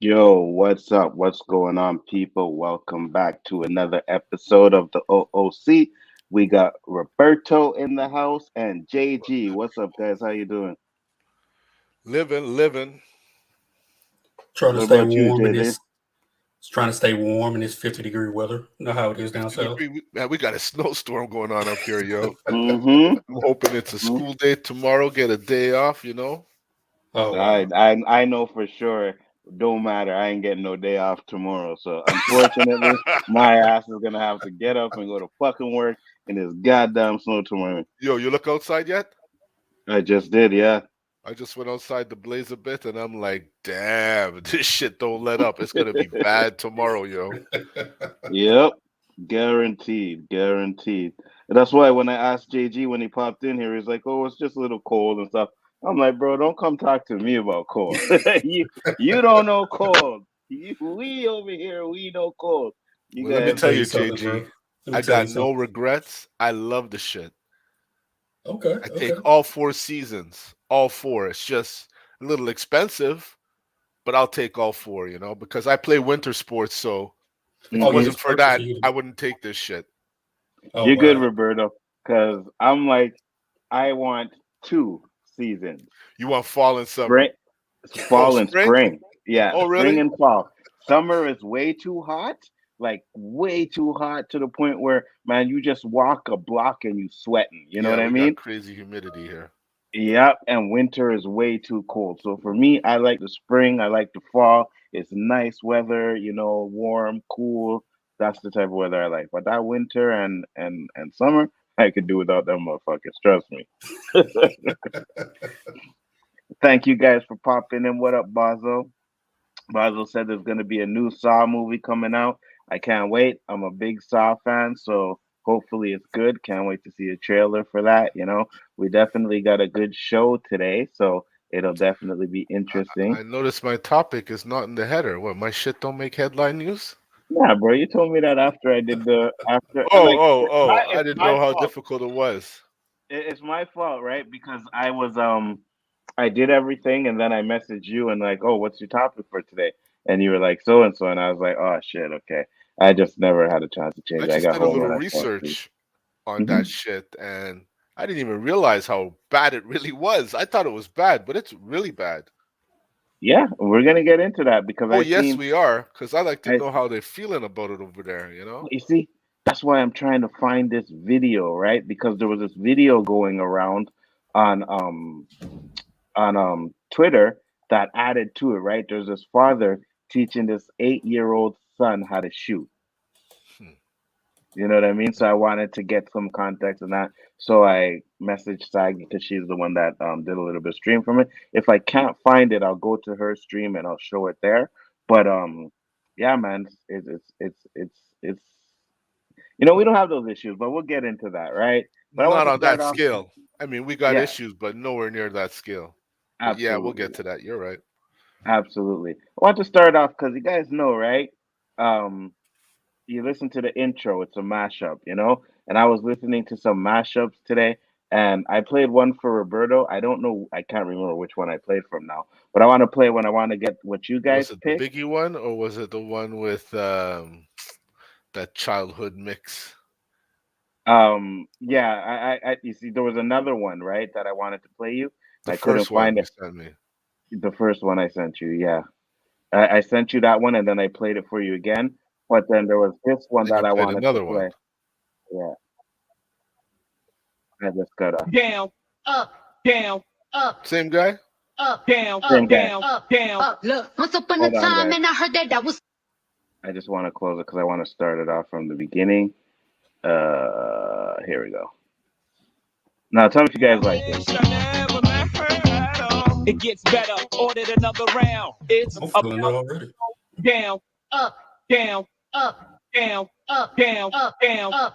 Yo, what's up? What's going on, people? Welcome back to another episode of the O.O.C. We got Roberto in the house and JG. What's up, guys? How you doing? Living. Trying to What stay about you, warm in JJ? this. Trying to stay warm in this 50-degree weather. You know how it is down south. Man, we got a snowstorm going on up here, yo. Mm-hmm. I'm hoping it's a school day tomorrow. Get a day off, you know. Oh I, wow. I know for sure. Don't matter. I ain't getting no day off tomorrow. So unfortunately, my ass is gonna have to get up and go to fucking work in this goddamn snow tomorrow. Yo, you look outside yet? I just did, yeah. I just went outside to blaze a bit, and I'm like, damn, this shit don't let up. It's gonna be bad tomorrow, yo. Yep. Guaranteed. Guaranteed. And that's why when I asked JG when he popped in here, he's like, "Oh, it's just a little cold and stuff." I'm like, "Bro, don't come talk to me about cold. you don't know cold. We over here, we know cold. You Well, let me guys, Let me tell tell you you, something, JG, bro. Let I me tell you got no something. regrets. I love the shit. Okay, I okay. take all 4 seasons, all four. It's just a little expensive, but I'll take all four, you know, because I play winter sports. So if it Oh yeah, hmm wasn't it's for perfect for that, you. I wouldn't take this shit. Oh you're good, wow. Roberto. Because I'm like, I want 2 seasons. You want fall and summer. Spring, Oh, fall and spring? spring. Yeah, Oh, spring really? and fall. Summer is way too hot, like way too hot to the point where, man, you just walk a block and you sweating. You know Yeah, what I we got mean? crazy humidity here. Yep. And winter is way too cold. So for me, I like the spring. I like the fall. It's nice weather. Warm, cool. That's the type of weather I like. But that winter and summer, I could do without them motherfuckers. Trust me. Thank you guys for popping in. What up, Bazo? Basil said there's going to be a new Saw movie coming out. I can't wait. I'm a big Saw fan, so hopefully it's good. Can't wait to see a trailer for that. We definitely got a good show today, so it'll definitely be interesting. I noticed my topic is not in the header. What, my shit don't make headline news? Yeah, bro, you told me that after I did the after. Oh, Like oh, oh. I it's didn't my know how fault. difficult it was. It's my fault, right? Because I did everything, and then I messaged you and like, oh, what's your topic for today? And you were like, so and so, and I was like, oh shit, okay. I just never had a chance to change I it. I just got did a home little and I fell asleep. research on hmm that shit, and I didn't even realize how bad it really was. I thought it was bad, but it's really bad. Yeah, we're gonna get into that because Oh, yes, we are, because I like to I know how they're feeling about it over there, you know? you see, that's why I'm trying to find this video, right? Because there was this video going around on Twitter that added to it, right? There's this father teaching this 8-year-old son how to shoot. Hmm. You know what I mean? So I wanted to get some context on that. So I messaged Sag because she's the one that did a little bit of stream from it. If I can't find it, I'll go to her stream and I'll show it there. But yeah, man, it's we don't have those issues, but we'll get into that, right? But I want Not to on start that off. scale. I mean, we got Yeah, issues, but nowhere near that scale. But yeah, we'll absolutely, get to that. You're right. absolutely. I want to start off because you guys know, right? Um, you listen to the intro, it's a mashup. And I was listening to some mashups today, and I played one for Roberto. I don't know, I can't remember which one I played from now, but I want to play when I want to get what you guys Was it the pick. Biggie one, or was it the one with that childhood mix? Yeah, you see, there was another one, right, that I wanted to play you, The and I couldn't first one find you it. sent me. The first one I sent you, yeah, I sent you that one, and then I played it for you again. But then there was this one Then that you I played wanted to another one. play. Yeah, I just gotta. Down, up, down, up. Same guy? down, Same guy. down, down. Look, once upon a Hold on, time, guys. and I heard that was. I just want to close it because I want to start it off from the beginning. Here we go. Now, tell me if you guys like this. It gets better. Ordered another round. It's I'm up, feeling it already. down, down, down, down,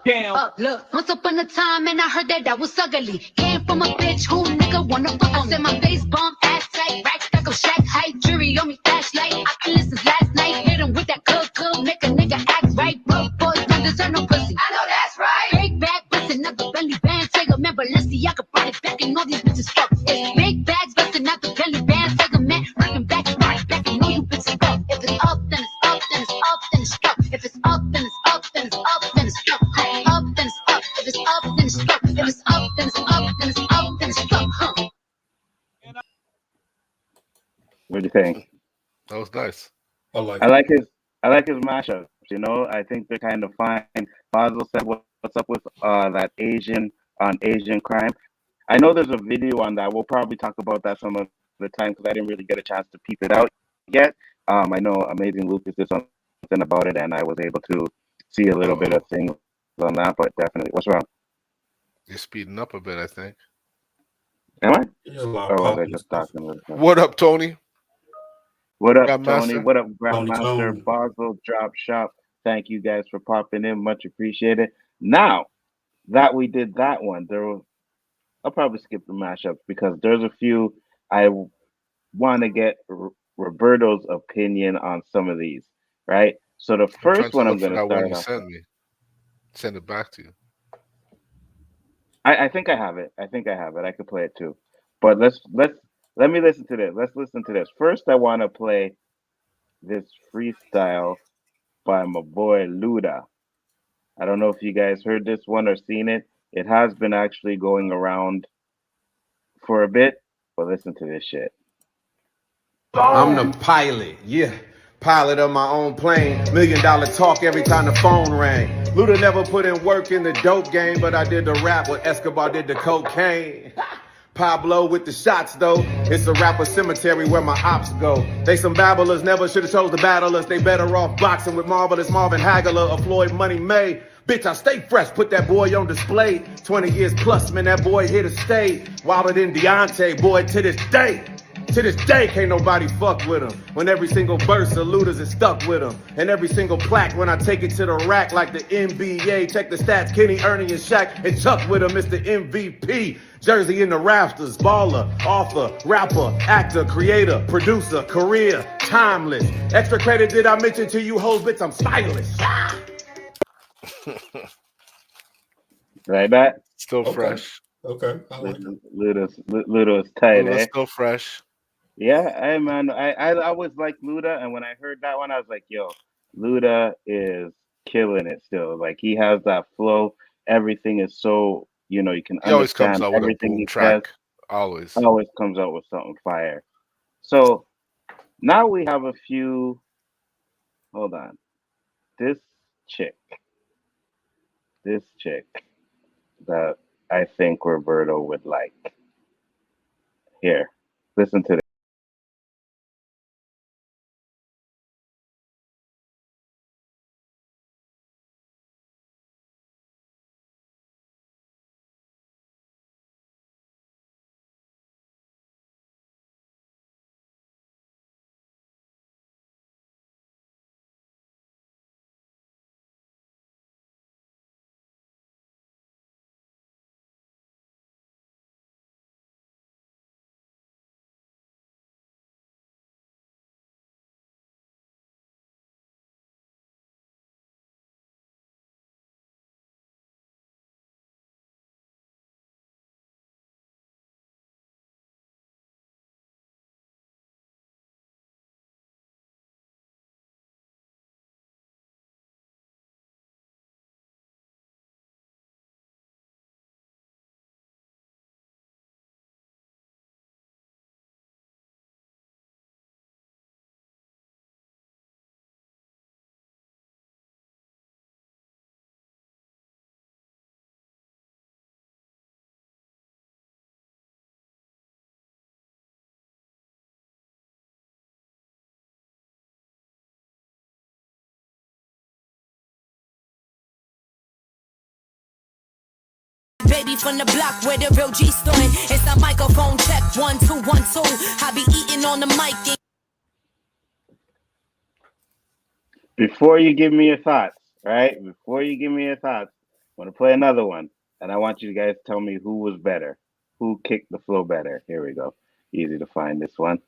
down. Look, once upon a time, and I heard that was ugly. Came from a bitch who nigga wanna fuck. I said my face bomb, ass tight, rack stack of shack height, jury on me flashlight. I can listen last night, hit him with that cook, make a nigga act right. Broke boys don't deserve no pussy. I know that's right. Big bag, bustin' out the belly band. Take a man, Balenciaga brought it back, and all these bitches fuck. It's big bags bustin' out the belly band. Take a man, rockin' back, right back, and all you bitches fuck. If it's up, then it's up, then it's up, then it's stuck. If it's up, then it's up, then it's up, then it's stuck. Up, then it's up. If it's up, then it's stuck. If it's up, then it's up, then it's up, then it's stuck. What do you think? That was nice. I like I it. like his mashups. You know, I think they're kind of fine. Basil said, "What's up with that Asian crime?" I know there's a video on that. We'll probably talk about that some of the time because I didn't really get a chance to peep it out yet. I know Amazing Lucas did something about it, and I was able to see a little bit of things on that. But definitely, what's wrong? You're speeding up a bit, I think. Am I? There's a lot Or of was I popping just stuff. talking with them? What up, Tony? What up, Grandmaster? Tony? What up, Tony, Grandmaster? Tony. Basil Drop Shop. Thank you guys for popping in. Much appreciated. Now that we did that one, I'll probably skip the mashups because there's a few I want to get Roberto's opinion on some of these, right? So the I'm trying first to one I'm look for going to that one start you off. sent me. Send it back to you. I think I have it. I think I have it. I could play it too. But let me listen to this. Let's listen to this. First, I want to play this freestyle by my boy Luda. I don't know if you guys heard this one or seen it. It has been actually going around for a bit, but listen to this shit. I'm the pilot, yeah. Pilot of my own plane. $1 million talk every time the phone rang. Luda never put in work in the dope game, but I did the rap what Escobar did the cocaine. Pablo with the shots though. It's a rapper cemetery where my ops go. They some babblers, never should have chose the battlers. They better off boxing with marvelous Marvin Hagler or Floyd Money May. Bitch, I stay fresh, put that boy on display. 20 years plus, man, that boy here to stay. Wilder than Deontay, boy, to this day. To this day, can't nobody fuck with him. When every single verse of Luda's is stuck with him. And every single plaque, when I take it to the rack like the NBA. Check the stats, Kenny, Ernie, and Shaq. And Chuck with him, it's the MVP. Jersey in the rafters, baller, author, rapper, actor, creator, producer, career, timeless. Extra credit did I mention to you hoes, bitch, I'm stylish. Right back? Still Okay. fresh. Okay. I like it. Luda's tight, Luda's eh? still fresh. Yeah, hey man, I always liked Luda, and when I heard that one, I was like, yo, Luda is killing it still. Like he has that flow. Everything is so, you can He always comes understand out with a everything boom he says. track. Always. Always comes out with something fire. So now we have a few. Hold on, this chick, this chick that I think Roberto would like. Here, listen to this. baby from the block where the real G stood. It's a microphone check, 1 2 1 2. I be eating on the mic. Before you give me your thoughts, right? Before you give me your thoughts, I'm gonna play another one, and I want you guys to tell me who was better, who kicked the flow better. Here we go. Easy to find this one.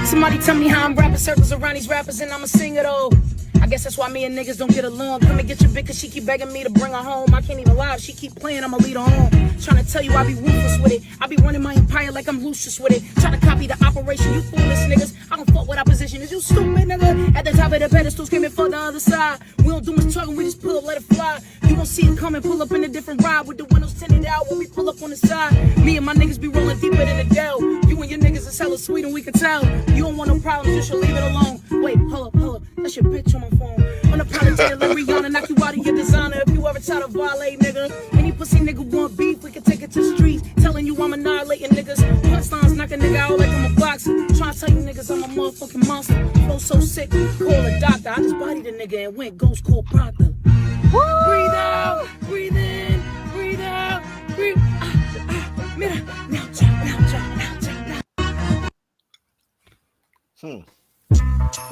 Somebody tell me how I'm rapping circles around these rappers and I'ma sing it all. I guess that's why me and niggas don't get along. Come and get your bitch cause she keep begging me to bring her home. I can't even lie, if she keep playing, I'ma lead her home. Trying to tell you I be ruthless with it. I be running my empire like I'm Lucius with it. Trying to copy the operation, you foolish niggas. I don't fuck with opposition, is you stupid nigga? At the top of the pedestal screaming for the other side. We don't do much talking, we just pull up, let it fly. You gon' see it coming, pull up in a different ride with the windows tinted out when we pull up on the side. Me and my niggas be rolling deeper than the Dell. You and your niggas is hella sweet and we can tell. You don't want no problems, you should leave it alone. Wait, hold up, that's your bitch on my phone. Unapologetic like Rihanna, knock you out of your designer. If you ever try to violate, nigga. Any pussy nigga want beef, we can take it to the streets. Telling you I'm annihilating niggas. Punchlines knock a nigga out like I'm a boxer. Trying to tell you niggas I'm a motherfucking monster. Flow so sick, call a doctor. I just bodied a nigga and went ghost called Proctor. Breathe out, breathe in, breathe out, breathe.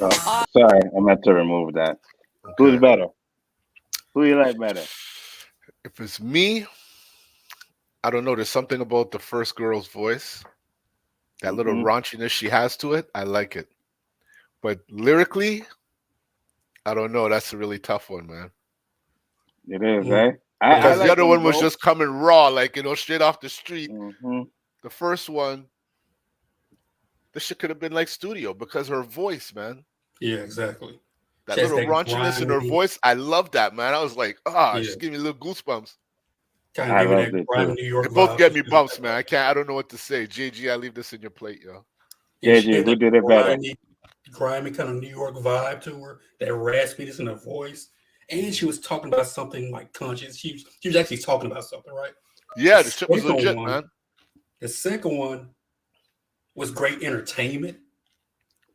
Oh, sorry, I meant to remove that. Who's better? Who you like better? If it's me, I don't know. There's something about the first girl's voice, that little raunchiness she has to it. I like it. But lyrically, I don't know. That's a really tough one, man. It is, eh? Because like the other one was both. just coming raw, like, straight off the street. Mm-hmm. The first one, this shit could have been like studio because her voice, man. Yeah, exactly. That little raunchiness in her voice, I love that, man. I was like, just give me little goosebumps. Kind of giving that grimy New York They both vibe. get me bumps, man. I don't know what to say. JG, I leave this in your plate, yo. JG, who did it better? Grimy kind of New York vibe to her, that raspiness in her voice. And she was talking about something like conscious. She was actually talking about something, right? Yeah, the shit was legit, man. The second one was great entertainment.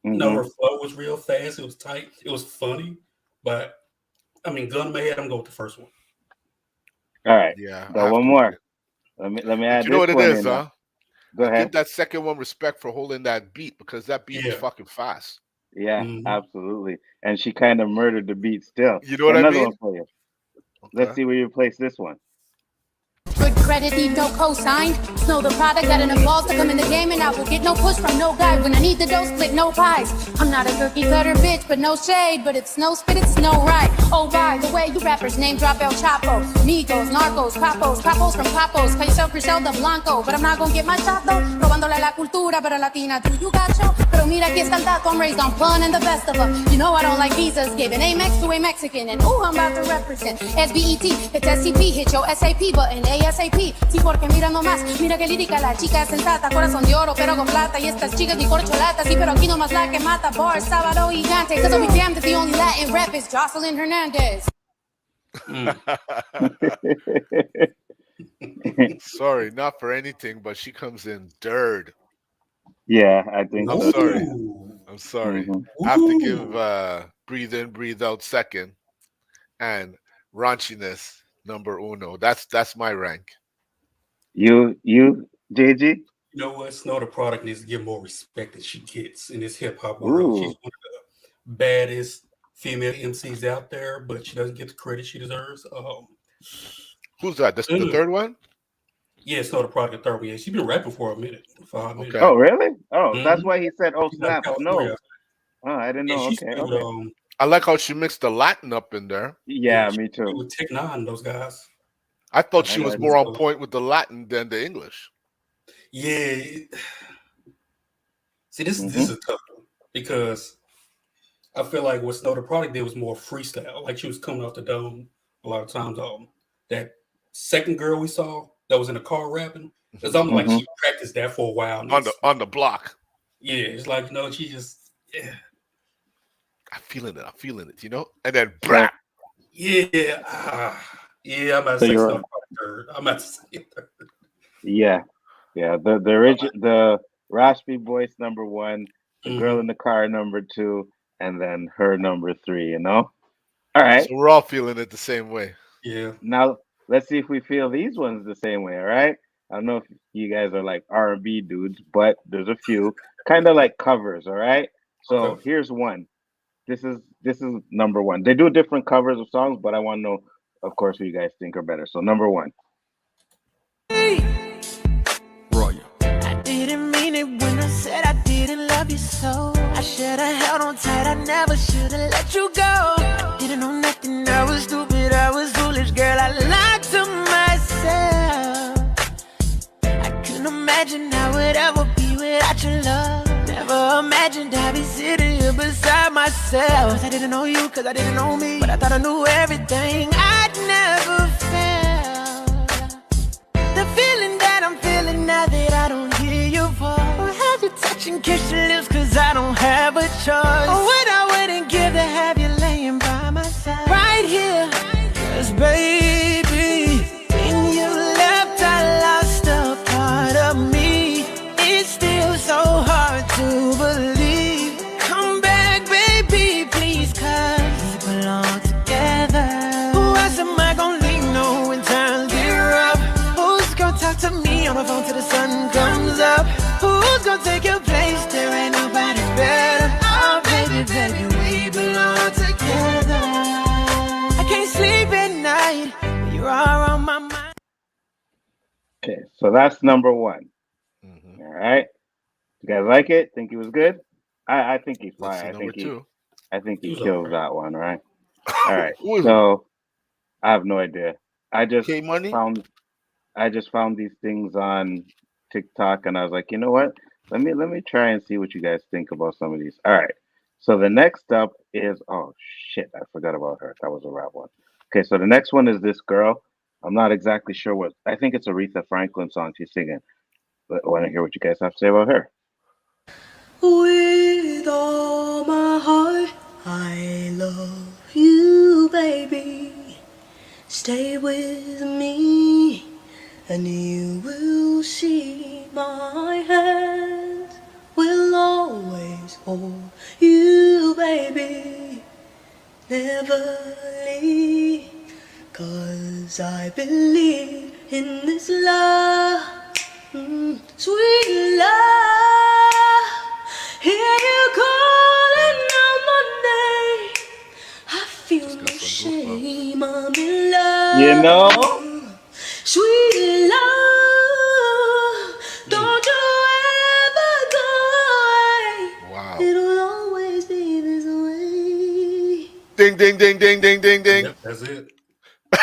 Mm-hmm. No, her flow was real fast. It was tight. It was funny. But, I mean, gun to my head, I'm going to go with the first one. All right. Yeah. Got one more. Let me add you know this what it one is, in huh? Go ahead. Give that second one respect for holding that beat because that beat is fucking fast. Yeah, absolutely. And she kind of murdered the beat still. You know what I Another mean? one for you. Let's see where you place this one. Good credit, need no cosign. Know the product, got enough balls to come in the game, and I will get no push from no guy. When I need the dough, split no pies. I'm not a cookie cutter bitch, but no shade. But it's no spit, it's no right. Oh, by the way, you rappers name drop El Chapo, Migos, Narcos, Capos from Capos. Call yourself Griselda Blanco, but I'm not gonna get my shot though. Robándole la cultura, pero latina, do you gacho? Pero mira aquí está el dato, I'm raised on fun and the best of them. You know I don't like visas, giving Amex to a Mexican, and ooh, I'm about to represent SBET. It's SCP, hit your SAP button, ASAP. Sí, porque mira nomás, mira que lírica, la chica es sensata, corazón de oro, pero con plata. Y estas chicas ni corcholata, sí, pero aquí nomás la que mata. Bar, sábado gigante, cause I'll be damned if the only Latin rap is Jocelyn Hernandez. Sorry, not for anything, but she comes in dirt. Yeah, I think I'm so. sorry. I'm sorry. I have to give breathe in, breathe out second, and raunchiness number uno. That's my rank. You, JG? You know what? Snow the product needs to get more respect than she gets in this hip hop world. She's one of the baddest female MCs out there, but she doesn't get the credit she deserves. Who's that? The third one? Yeah, Snow the product, the third one. Yeah, she's been rapping for a minute. Okay. Oh, really? Oh, that's why he said, "Oh snap!" No. Oh, I didn't know. Yeah, Okay. I like how she mixed the Latin up in there. Yeah, me too. With Tech Nine, those guys. I thought she was more on point with the Latin than the English. Yeah. See, this is a tough one because I feel like what Snow the Product did was more freestyle. Like she was coming off the dome a lot of times. That second girl we saw that was in the car rapping, it's almost like she practiced that for a while. On the block. Yeah, it's like, she just, I'm feeling it, And then brap. Yeah. Yeah, I'm about to say Snow third. I'm about to say third. Yeah. The raspy voice number one, the girl in the car number two, and then her number three. All right. So we're all feeling it the same way. Yeah. Now let's see if we feel these ones the same way. All right. I don't know if you guys are like R&B dudes, but there's a few kind of like covers. All right. Okay. So here's one. This is number one. They do different covers of songs, but I want to know, of course, who you guys think are better. So number one. I didn't mean it when I said I didn't love you so. I should have held on tight, I never should have let you go. Didn't know nothing, I was stupid, I was foolish, girl, I lied to myself. I couldn't imagine I would ever be without your love. Never imagined I'd be sitting here beside myself. Cause I didn't know you, cause I didn't know me, but I thought I knew everything I'd never felt. The feeling that I'm feeling now that I don't hear your voice, or have you touch and kiss your lips cause I don't have a choice, or what I wouldn't give to have you laying by my side right here. Cause baby, when you left I lost a part of me. It's still so hard to believe. Come back baby please, cause we belong together. Who else am I gonna lean on when times get rough? Who's gonna talk to me on the phone till the sun comes up? Who's gonna take your place? There ain't nobody better. Oh baby, baby, we belong together. I can't sleep at night when you're all on my mind. Okay, so that's number one. Mhm. All right. You guys like it? Think he was good? I think he's Let's see fine. number two. I think He he was kills alright. that one, right? All right. Who is it? So I have no idea. I just K Money? found these things on TikTok and I was like, you know what? Let me try and see what you guys think about some of these. All right. So the next up is, oh shit, I forgot about her. That was a rap one. Okay, so the next one is this girl. I'm not exactly sure what, I think it's Aretha Franklin song she's singing. But I want to hear what you guys have to say about her. With all my heart, I love you, baby. Stay with me, and you will see my hands will always hold you, baby. Never leave, 'cause I believe in this love, sweet love. Hear you calling out my name. I feel She's no got some goosebumps. shame, I'm in love. You know? Sweet love, don't you ever go away. Wow. It'll always be this way. Ding, ding, ding, ding, ding, ding, ding. Yep, that's it.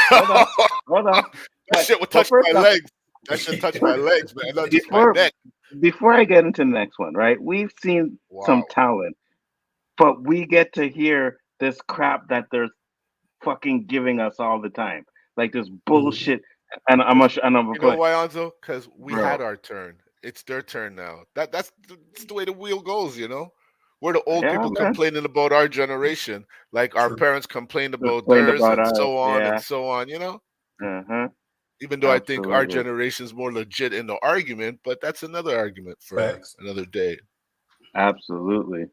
Hold on. Hold on. That shit would But touch first my off, legs. That shit touched my legs, man. Not just my before neck. before I get into the next one, right? We've seen some Wow. talent, but we get to hear this crap that they're fucking giving us all the time, like this bullshit. And I'm Because and I'm you know put, why, Anzo? Because we had bro. our turn. It's their turn now. That's the way the wheel goes, you know? We're the old Yeah, people man. complaining about our generation, like our True. parents complained about Explained theirs, about and us. Yeah. so on, you know? Uh huh. Even though I think our Absolutely. generation's more legit in the argument, but that's another argument for Facts. another day. Absolutely.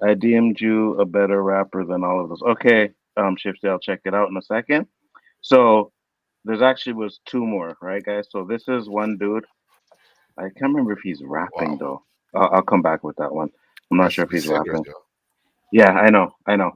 I DM'd you a better rapper than all of those. Okay, Shifty, I'll check it out in a second. So there's actually was two more, right, guys? So this is one dude. I can't remember if he's rapping Wow. though. I'll come back with that one. I'm not Has sure to if be he's singers, rapping. yo. Yeah, I know. I know.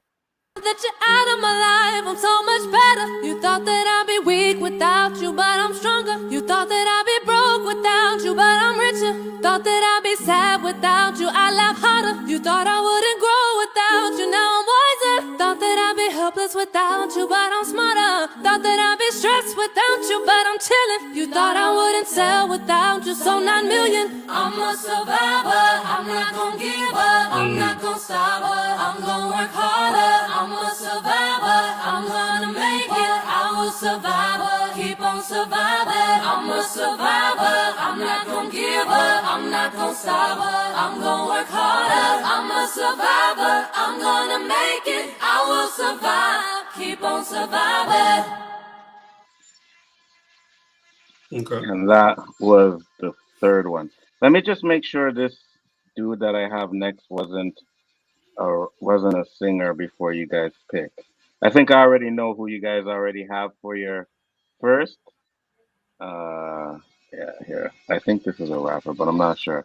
That you're out of my life, I'm so much better. You thought that I'd be weak without you, but I'm stronger. You thought that I'd be broke without you, but I'm richer. Thought that I'd be sad without you, I laugh harder. You thought I wouldn't grow without you, now I'm wiser. Thought that I'd be helpless without you, but I'm smarter. Thought that I'd be stressed without you, but I'm chilling. You thought I wouldn't sell without you, so 9 million. I'm a survivor, I'm not gonna give up. I'm not gonna stop her, I'm gonna work harder. I'm a survivor, I'm gonna make it. I will survive her, keep on surviving. I'm a survivor, I'm not gonna give up. I'm not gonna stop her, I'm gonna work harder. I'm a survivor, I'm gonna make it. I will survive, keep on surviving. Okay. And that was the third one. Let me just make sure this dude that I have next wasn't a singer before you guys pick. I think I already know who you guys already have for your first, yeah, here. I think this is a rapper, but I'm not sure.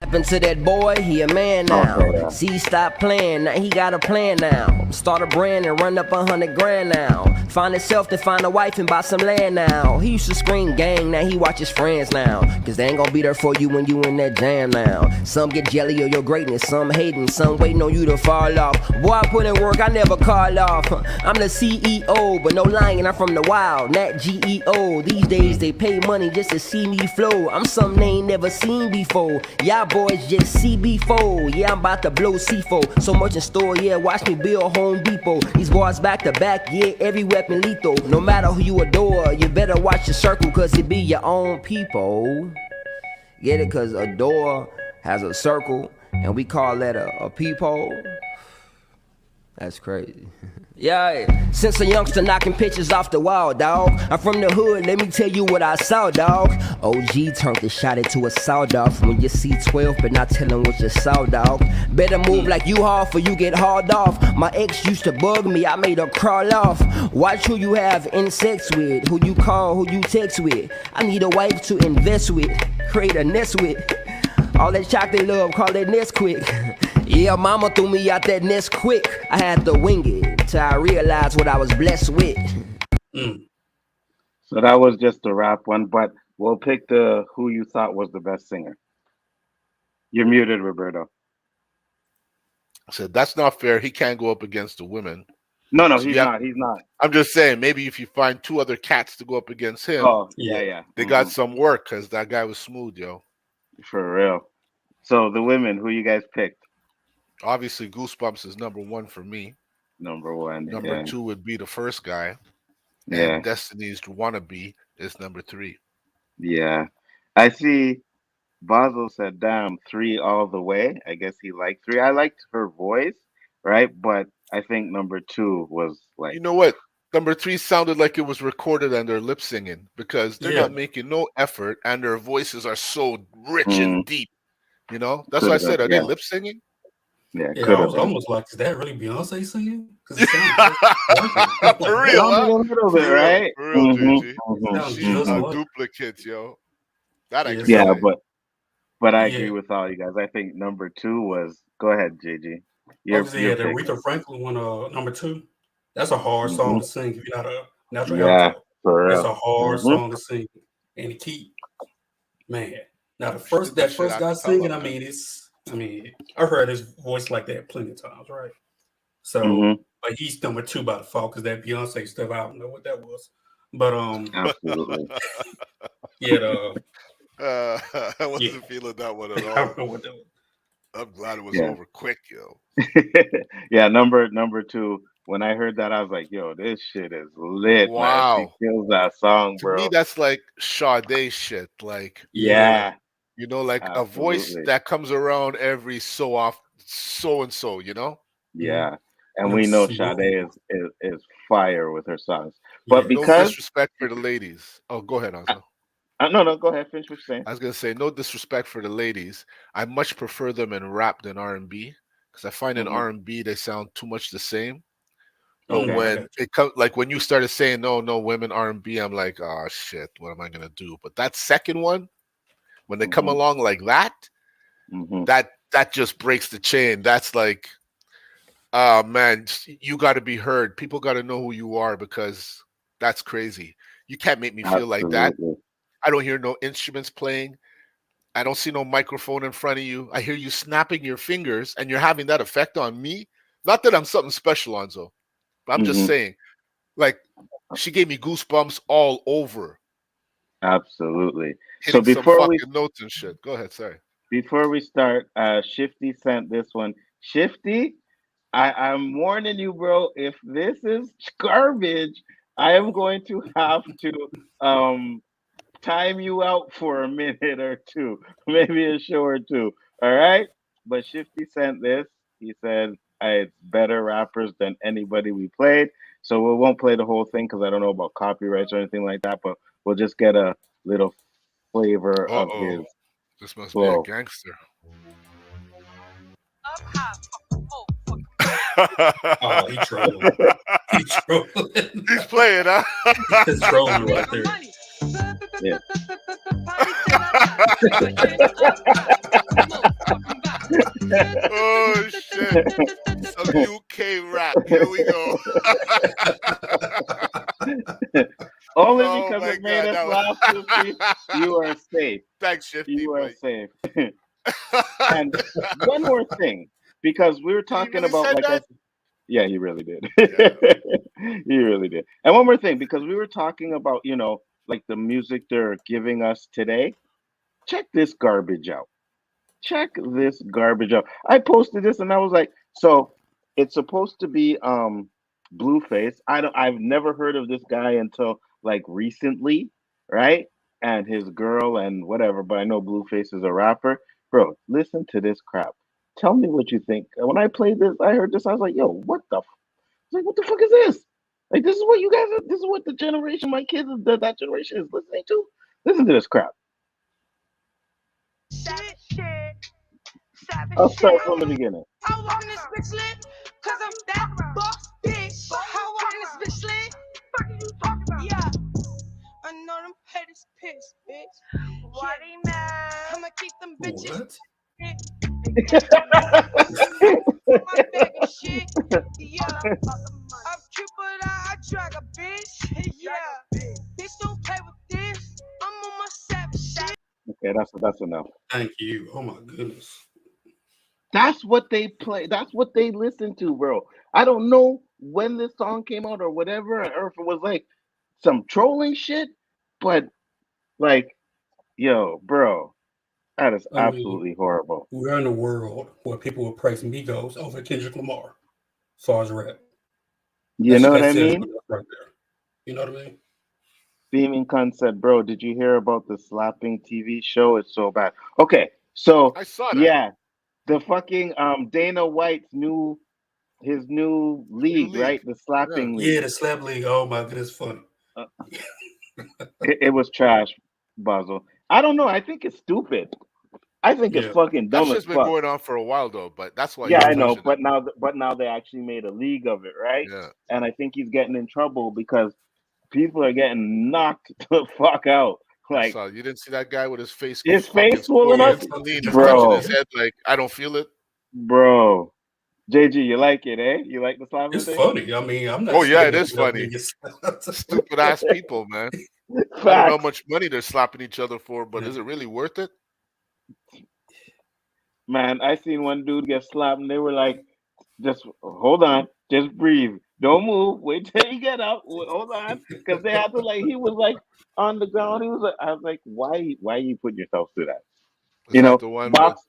Happened to that boy, he a man now. Okay, yeah. See, stop playing, now he got a plan now. Start a brand and run up 100 grand now. Find himself to find a wife and buy some land now. He used to scream gang, now he watch his friends now. Cause they ain't gonna be there for you when you in that jam now. Some get jelly of your greatness, some hating, some waiting on you to fall off. Boy, I put in work, I never call off. I'm the CEO, but no lying, I'm from the wild, Nat GEO. These days they pay money just to see me flow. I'm something they ain't never seen before. Y'all boys just CB4. Yeah, I'm about to blow C4. So much in store, yeah, watch me build Home Depot. These boys back to back, yeah, every weapon lethal. No matter who you adore, you better watch your circle, cause it be your own people. Get it? Cause a door has a circle, and we call that a peephole. That's crazy. Yeah, since a youngster knocking pictures off the wall, dawg. I'm from the hood, let me tell you what I saw, dawg. OG turned the shot into a sawed off. When you see 12, but not telling what you saw, dawg. Better move like you haul, or you get hauled off. My ex used to bug me, I made her crawl off. Watch who you have in sex with, who you call, who you text with. I need a wife to invest with, create a nest with. All that chocolate love, call that nest quick. Yeah, mama threw me out that nest quick. I had to wing it till I realized what I was blessed with. So that was just the rap one, but we'll pick the who you thought was the best singer. You're muted, Roberto. I said that's not fair. He can't go up against the women. No, So he's you have- not. He's not. I'm just saying, maybe if you find two other cats to go up against him, Oh, yeah. they got some work because that guy was smooth, yo. For real. So the women, who you guys picked? Obviously, Goosebumps is number one for me. Number one. Number yeah. two would be the first guy. Yeah. And Destiny's Wannabe is number three. Yeah. I see Basil said, damn, 3 all the way. I guess he liked 3. I liked her voice, right? But I think number 2 was like. You know what? Number 3 sounded like it was recorded and they're lip singing because they're not making no effort and their voices are so rich and deep. You know? That's why I said, are they lip singing? Yeah, I was almost like, is that really Beyonce singing? Because it sounds for real, huh? A little bit, right? For real, JG. Sounds She's just a like duplicate, yo. That I can yeah, say. but I agree with all you guys. I think number 2 was. Go ahead, JG. the Aretha Franklin one, number 2. That's a hard song to sing if you're not a natural alto. For real. That's a hard song to sing and to keep. Man, now that first guy singing, I've heard his voice like that plenty of times, right? So, but he's number 2 by default because that Beyonce stuff, I don't know what that was, but absolutely, I wasn't feeling that one at all. I don't know what that was. I'm glad it was over quick, yo. Yeah, number 2. When I heard that, I was like, "Yo, this shit is lit!" Wow, man. She kills that song, bro. To me, that's like Sade shit. Like, you know, like a voice that comes around every so often, so and so. You know. Yeah, and we know Sade is fire with her songs. But because no disrespect for the ladies. Oh, go ahead, Nzo. No, go ahead. Finish what you're saying. I was gonna say no disrespect for the ladies. I much prefer them in rap than R&B because I find in R&B they sound too much the same. But when it comes, like when you started saying no women R&B, I'm like, oh shit, what am I gonna do? But that second one, when they come along like that, that just breaks the chain. That's like, man, you got to be heard. People got to know who you are because that's crazy. You can't make me feel like that. I don't hear no instruments playing. I don't see no microphone in front of you. I hear you snapping your fingers, and you're having that effect on me. Not that I'm something special, Nzo. But I'm just saying, like, she gave me goosebumps all over. Absolutely. Hitting so before some fucking notes and shit. Go ahead, sorry. Before we start, Shifty sent this one. Shifty, I'm warning you, bro. If this is garbage, I am going to have to time you out for a minute or two, maybe a show or two. All right. But Shifty sent this. He said, it's better rappers than anybody we played. So we won't play the whole thing because I don't know about copyrights or anything like that, but we'll just get a little flavor of his. This must be a gangster. Oh, he trolling. He trolling. He's playing, huh? He's trolling right there. Yeah. Oh shit! Some UK rap. Here we go. Only Oh because my it made God, us laugh, Shifty. You are safe. Thanks, Shifty. You are But... safe. And one more thing, because we were talking really about said like that? yeah, he really did. Yeah. He really did. And one more thing, because we were talking about, like the music they're giving us today. Check this garbage out. Check this garbage out. I posted this and I was like, so it's supposed to be Blueface. I've never heard of this guy until like recently, right? And his girl and whatever, but I know Blueface is a rapper. Bro, listen to this crap. Tell me what you think. And when I played this, I heard this, I was like, yo, what the like, what the fuck is this? Like, this is what you guys are, this is what the generation, my kids, that generation is listening to. Listen to this crap. I'll start from the beginning. I walk in this bitch lit, cause I'm that boss bitch. I walk in this bitch lit. What are you talking about? Yeah. I know them haters pissed, bitch. Why they mad? I'ma keep them bitches. What? My bag of shit. Yeah. I'm triple I drag a bitch. Yeah. Bitch, don't play with this. I'm on my savage shit. Okay, that's enough. Thank you. Oh my goodness. That's what they play. That's what they listen to, bro. I don't know when this song came out or whatever, or if it was like some trolling shit, but like, yo, bro, that is I mean, absolutely horrible. we're in a world where people will praise Migos over Kendrick Lamar as far as rap. You know what I says mean? enough right there. You know what I mean? Beaming Cunt said, bro, did you hear about the slapping TV show? It's so bad. Okay, so I saw that. yeah, the fucking Dana White's new league, right? The slapping league. Yeah, the slap league. Oh my goodness, funny. It was trash, Basil. I don't know. I think it's stupid. I think it's fucking dumb That's as just been fuck. going on for a while though, but that's why. Yeah, he's I know, touching it. but now they actually made a league of it, right? Yeah. And I think he's getting in trouble because people are getting knocked the fuck out. I Like, saw. You didn't see that guy with his face swollen swollen up, and just bro. touching his head like I don't feel it. Bro, JG, you like it, eh? You like the slapping It's thing? funny. I mean, I'm not. Oh yeah, it scared is of funny. niggas. Stupid ass people, man. I don't know how much money they're slapping each other for, but is it really worth it? Man, I seen one dude get slapped and they were like, just hold on, just breathe. Don't move. Wait till you get up. Hold on. Because they had to he was like on the ground. He was like, I was like, why you putting yourself through that? Is that the one box.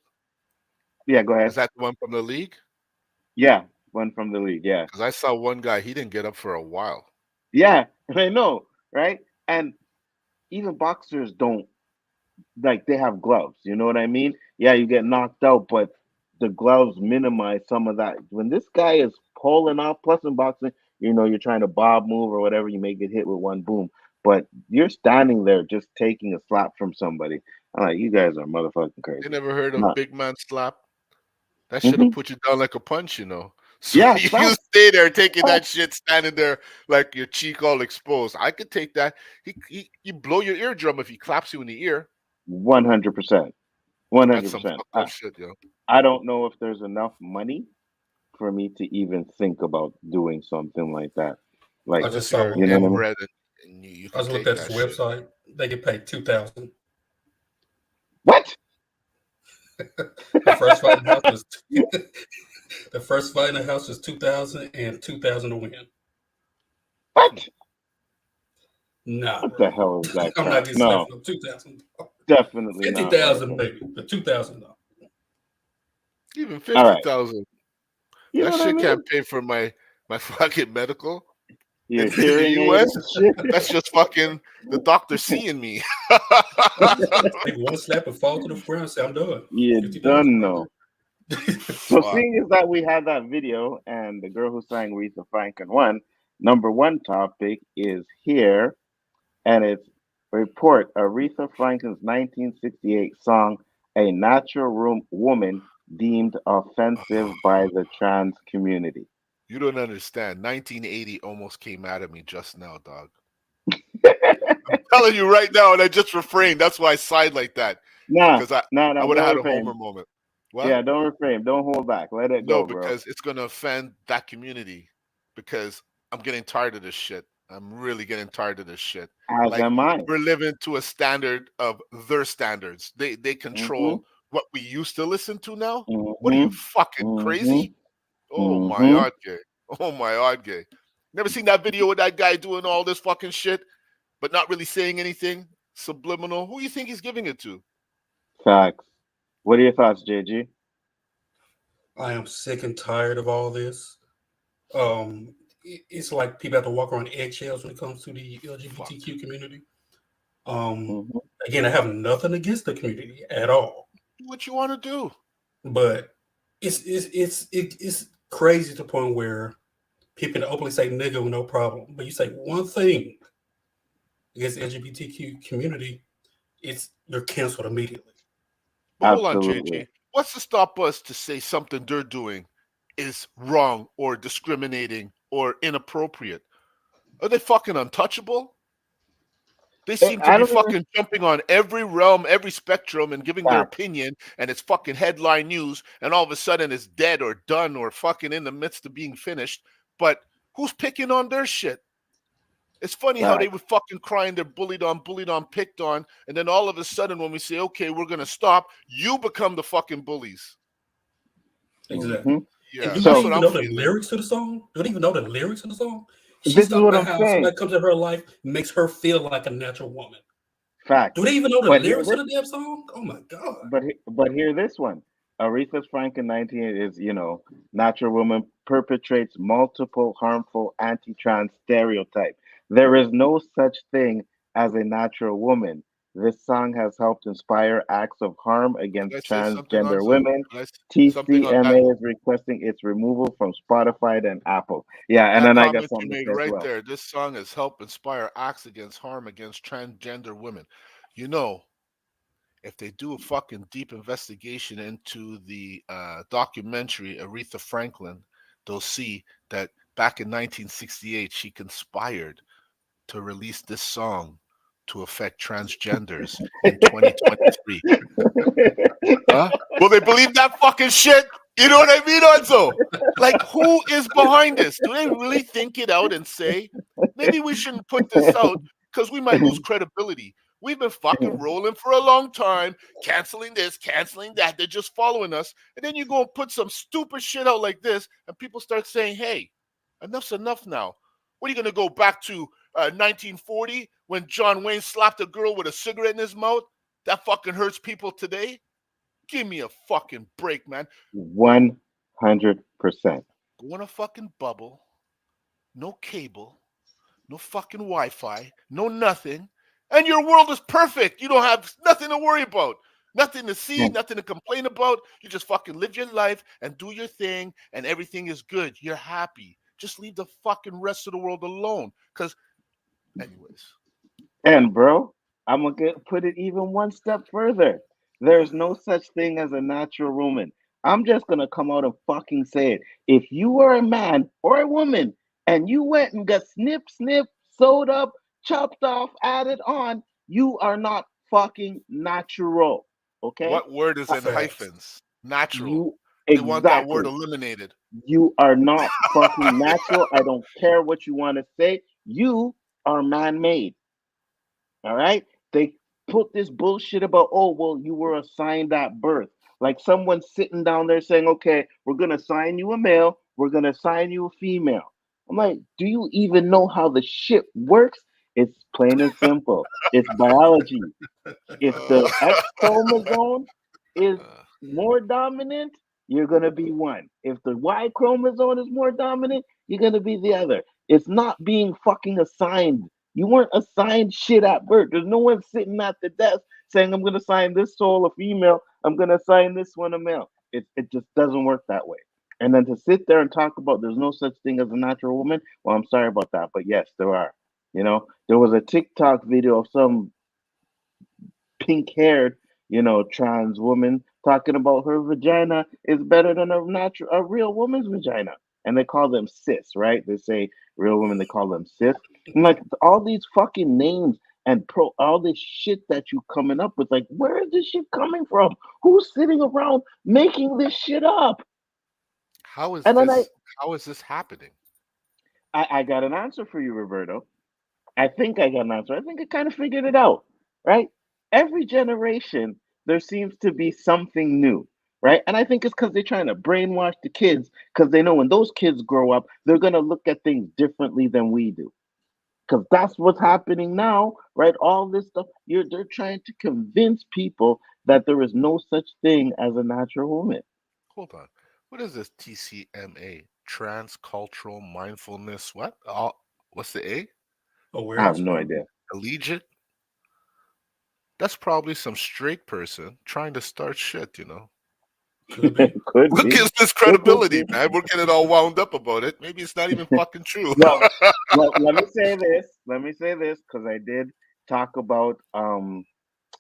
Yeah, go ahead. Is that the one from the league? Yeah, one from the league, yeah. Because I saw one guy, he didn't get up for a while. Yeah, I know, right? And even boxers don't, like, they have gloves. You know what I mean? Yeah, you get knocked out, but the gloves minimize some of that. When this guy is pulling off, plus in boxing, you're trying to bob move or whatever, you may get hit with one boom. But you're standing there just taking a slap from somebody. I'm like, you guys are motherfucking crazy. You never heard of big man slap? That should have put you down like a punch, So yeah, you stay there taking that shit, standing there like your cheek all exposed. I could take that. He blow your eardrum if he claps you in the ear. 100%. 100%. Shit, yo. I don't know if there's enough money for me to even think about doing something like that. Like, I just saw you know what I mean? I was looking at this website. They get paid $2,000. What? The first fight in the house was the first fight in the house was $2,000 and $2,000 to win. What? Nah. What the hell is that? I'm not getting slapped for $2,000. Definitely not. $50,000 maybe, but $2,000. Even 50,000. Right. That shit can't pay for my fucking medical. You're in the US, that's just fucking the doctor seeing me. Take one slap and fall to the ground and say, I'm done. You're done, no. So seeing as that we had that video and the girl who sang Aretha Franklin won, number one topic is here, and it's report Aretha Franklin's 1968 song, A Natural Woman, deemed offensive by the trans community. You don't understand. 1980 almost came out of me just now, dog. I'm telling you right now, and I just refrained. That's why I sighed like that. Nah, Because I nah, would have don't had a Homer refrain. moment. What? Yeah, don't refrain. Don't hold back. Let it No, go, bro. because it's gonna offend that community. Because I'm getting tired of this shit. I'm really getting tired of this shit. As Like am I. we're living to a standard of their standards. They Mm-hmm. control what we used to listen to now. What are you Mm-hmm. fucking Mm-hmm. crazy? Oh my Mm-hmm. god, gay. Oh my god, gay. Never seen that video with that guy doing all this fucking shit, but not really saying anything subliminal. Who you think he's giving it to? Facts. What are your thoughts, JG? I am sick and tired of all this. It's like people have to walk around eggshells when it comes to the Fuck. LGBTQ community. Um, Mm-hmm. Again, I have nothing against the community at all, Do what you want to do. but it's crazy to the point where people can openly say nigga with no problem, but you say one thing against the LGBTQ community, you're canceled immediately. But hold on, Absolutely. JG. What's to stop us to say something they're doing is wrong or discriminating or inappropriate? Are they fucking untouchable? They seem to I be don't even fucking jumping on every realm, every spectrum, and giving their facts. opinion, and it's fucking headline news, and all of a sudden it's dead or done or fucking in the midst of being finished. But who's picking on their shit? It's funny how they Facts. were fucking crying, they're bullied on, picked on, and then all of a sudden when we say, okay, we're gonna stop, you become the fucking bullies. Mm-hmm. Exactly. And Yeah, do they that's So what even I'm know the feeling. lyrics to the song? Do they even know the lyrics of the song? this She's is talking what about I'm how saying. somebody comes in her life, makes her feel like a natural woman. Facts. Do they even know the But hear lyrics of this. the damn song? Oh my god. But hear this one. Aretha Franklin 19 is, natural woman perpetrates multiple harmful anti-trans stereotypes. There is no such thing as a natural woman. This song has helped inspire acts of harm Did I against say something on transgender so? women. Did I say something on that? TCMA is requesting its removal from Spotify and Apple. Yeah, and That then I got comment you something to made say as right well. there. This song has helped inspire acts against harm against transgender women. You know, if they do a fucking deep investigation into the documentary Aretha Franklin, they'll see that back in 1968 she conspired to release this song to affect transgenders in 2023. Huh? Will they believe that fucking shit? You know what I mean, Enzo? Like, who is behind this? Do they really think it out and say, maybe we shouldn't put this out because we might lose credibility? We've been fucking rolling for a long time, canceling this, canceling that. They're just following us. And then you go and put some stupid shit out like this, and people start saying, hey, enough's enough now. What are you going to go back to 1940 when John Wayne slapped a girl with a cigarette in his mouth? That fucking hurts people today? Give me a fucking break, man. 100%. Go in a fucking bubble, no cable, no fucking Wi-Fi, no nothing, and your world is perfect. You don't have nothing to worry about, nothing to see, nothing to complain about. You just fucking live your life and do your thing, and everything is good. You're happy. Just leave the fucking rest of the world alone. Because, anyways, And bro, I'm gonna put it even one step further. There's no such thing as a natural woman. I'm just gonna come out and fucking say it. If you were a man or a woman and you went and got snip, sewed up, chopped off, added on, you are not fucking natural. Okay? what word is Uh, in Facts. hyphens? Natural. You They want that word exactly. eliminated. You are not fucking natural. I don't care what you want to say. You are man-made. All right. They put this bullshit about, oh, well, you were assigned at birth. Like someone sitting down there saying, okay, we're going to assign you a male, we're going to assign you a female. I'm like, do you even know how the shit works? It's plain and simple. It's biology. If the X chromosome is more dominant, you're going to be one. If the Y chromosome is more dominant, you're going to be the other. It's not being fucking assigned. You weren't assigned shit at birth. There's no one sitting at the desk saying, I'm going to assign this soul a female, I'm going to assign this one a male. It just doesn't work that way. And then to sit there and talk about there's no such thing as a natural woman, well, I'm sorry about that. But yes, there are. There was a TikTok video of some pink haired, trans woman talking about her vagina is better than a real woman's vagina. and they call them cis, right? They say real women, they call them cis. And like all these fucking names and all this shit that you coming up with, like where is this shit coming from? Who's sitting around making this shit up? How is And then this? How is this happening? I got an answer for you, Roberto. I think I got an answer. I think I kind of figured it out, right? Every generation, there seems to be something new, right? And I think it's because they're trying to brainwash the kids because they know when those kids grow up, they're going to look at things differently than we do. Because that's what's happening now, right? All this stuff, they're trying to convince people that there is no such thing as a natural woman. Hold on. What is this TCMA? Transcultural mindfulness. What? What's the A? I have Awareness. no idea. Allegiant? That's probably some straight person trying to start shit, you know. Could be. Could What be. gives this credibility, man? We're getting all wound up about it. Maybe it's not even fucking true. Well, let me say this. Let me say this because I did talk about.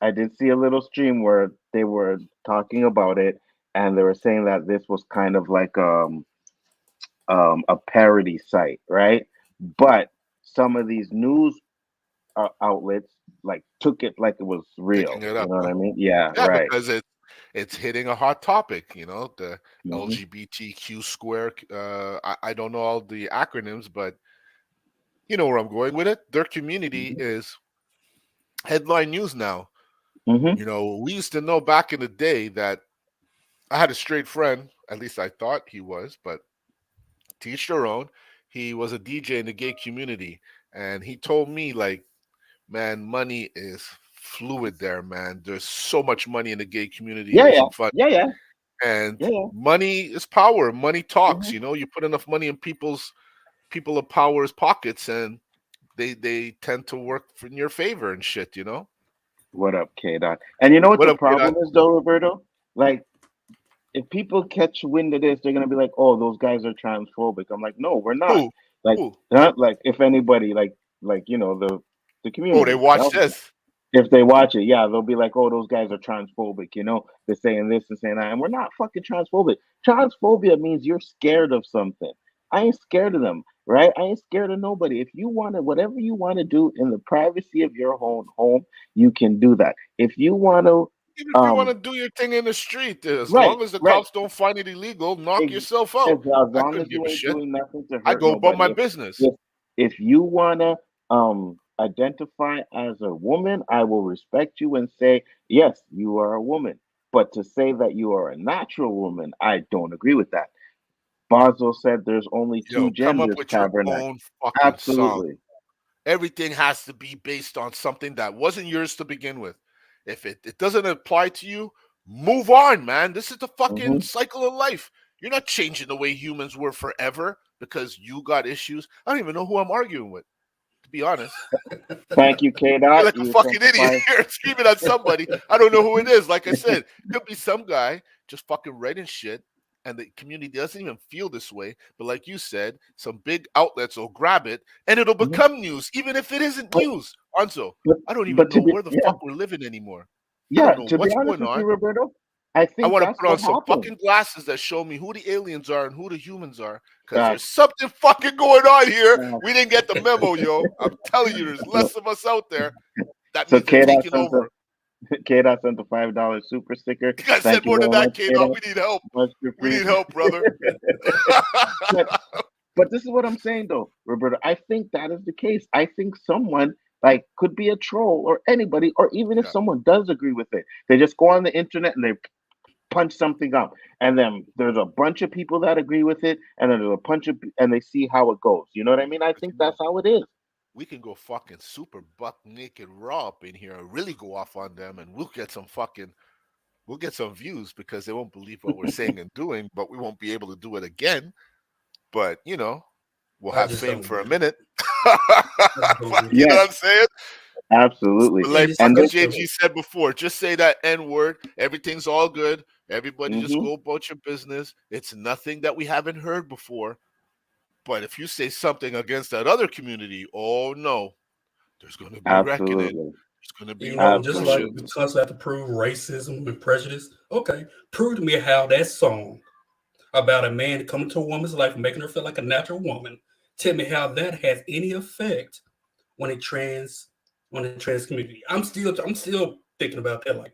I did see a little stream where they were talking about it, and they were saying that this was kind of like a parody site, right? But some of these news outlets like took it like it was real. Picking it You up, know what huh? I mean? Yeah, Yeah, right. because it's hitting a hot topic, you know, the Mhm. LGBTQ square. I don't know all the acronyms, but you know where I'm going with it. Their community is headline news now. Mhm. You know, we used to know back in the day that I had a straight friend, at least I thought he was, but to each their own. He was a DJ in the gay community, and he told me, like, man, money is fluid there, man. There's so much money in the gay community. Yeah, There's yeah, some fun. yeah, yeah, And yeah, yeah. money is power. Money talks. Mhm. You know, you put enough money in people of power's pockets, and they tend to work in your favor and shit. You know. What up, K Dot? And you know what What the up, kid? problem is, though, Roberto? Like, if people catch wind of this, they're gonna be like, "Oh, those guys are transphobic." I'm like, "No, we're not." Who? Like, Who? not like if anybody, like the Oh, they community. watch this. If they watch it, yeah, they'll be like, "Oh, those guys are transphobic." They're saying this and saying that, and we're not fucking transphobic. Transphobia means you're scared of something. I ain't scared of them, right? I ain't scared of nobody. If you want to, whatever you want to do in the privacy of your own home, you can do that. If you want to, Even if you want to do your thing in the street, as right, long as the right. cops don't find it illegal, knock Ex- yourself as, out. as I long as couldn't give you a ain't shit. doing nothing to I hurt go about my nobody. business. If you wanna identify as a woman, I will respect you and say, yes, you are a woman. But to say that you are a natural woman, I don't agree with that. Basel said there's only two Yo, come up genders, with your tabernacle. own fucking song. Absolutely. Everything has to be based on something that wasn't yours to begin with. If it doesn't apply to you, move on, man. This is the fucking Hmm. cycle of life. You're not changing the way humans were forever because you got issues. I don't even know who I'm arguing with, to be honest. Thank you, K I feel Dot. like a You fucking sent the idiot five. here screaming at somebody. I don't know who it is. Like I said, could be some guy just fucking writing shit, and the community doesn't even feel this way. But like you said, some big outlets will grab it, and it'll Mhm. become news, even if it isn't But, news. Anzo, but, I don't even but know where the fuck we're living anymore. I don't know to be what's honest going with you, on. Roberto, I I think want to that's put on what some happened. fucking glasses that show me who the aliens are and who the humans are, because Uh, there's something fucking going on here. uh, We didn't get the memo, yo. I'm telling you, there's so less of us out there. That so means they're K Dot taking sent over. the $5 super sticker. You guys Thank said you more than very that, much, K K-Dot. Dot. We need help. Much We need appreciated. help, brother. but but this is what I'm saying though, Roberto. I think that is the case. I think someone like could be a troll or anybody, or even if Yeah. someone does agree with it, they just go on the internet and they punch something up, and then there's a bunch of people that agree with it, and then there's a bunch of and they see how it goes. You know what I mean? I But think you that's know, how it is. we can go fucking super buck naked raw up in here and really go off on them, and we'll get some views because they won't believe what we're saying and doing, but we won't be able to do it again. But you know, we'll I have just fame don't for a get it. minute. I just don't get You it. know Yes, what I'm saying? absolutely. But And like it's And fucking this, such a JG said before, just say that N word. Everything's all good. Everybody just hmm go about your business. It's nothing that we haven't heard before. But if you say something against that other community, oh no, there's going to be reckoning. absolutely, There's going to be you know, just like we absolutely. repercussions. constantly have to prove racism and prejudice. Okay, prove to me how that song about a man coming to a woman's life and making her feel like a natural woman. Tell me how that has any effect on a trans community. I'm still thinking about that. Like,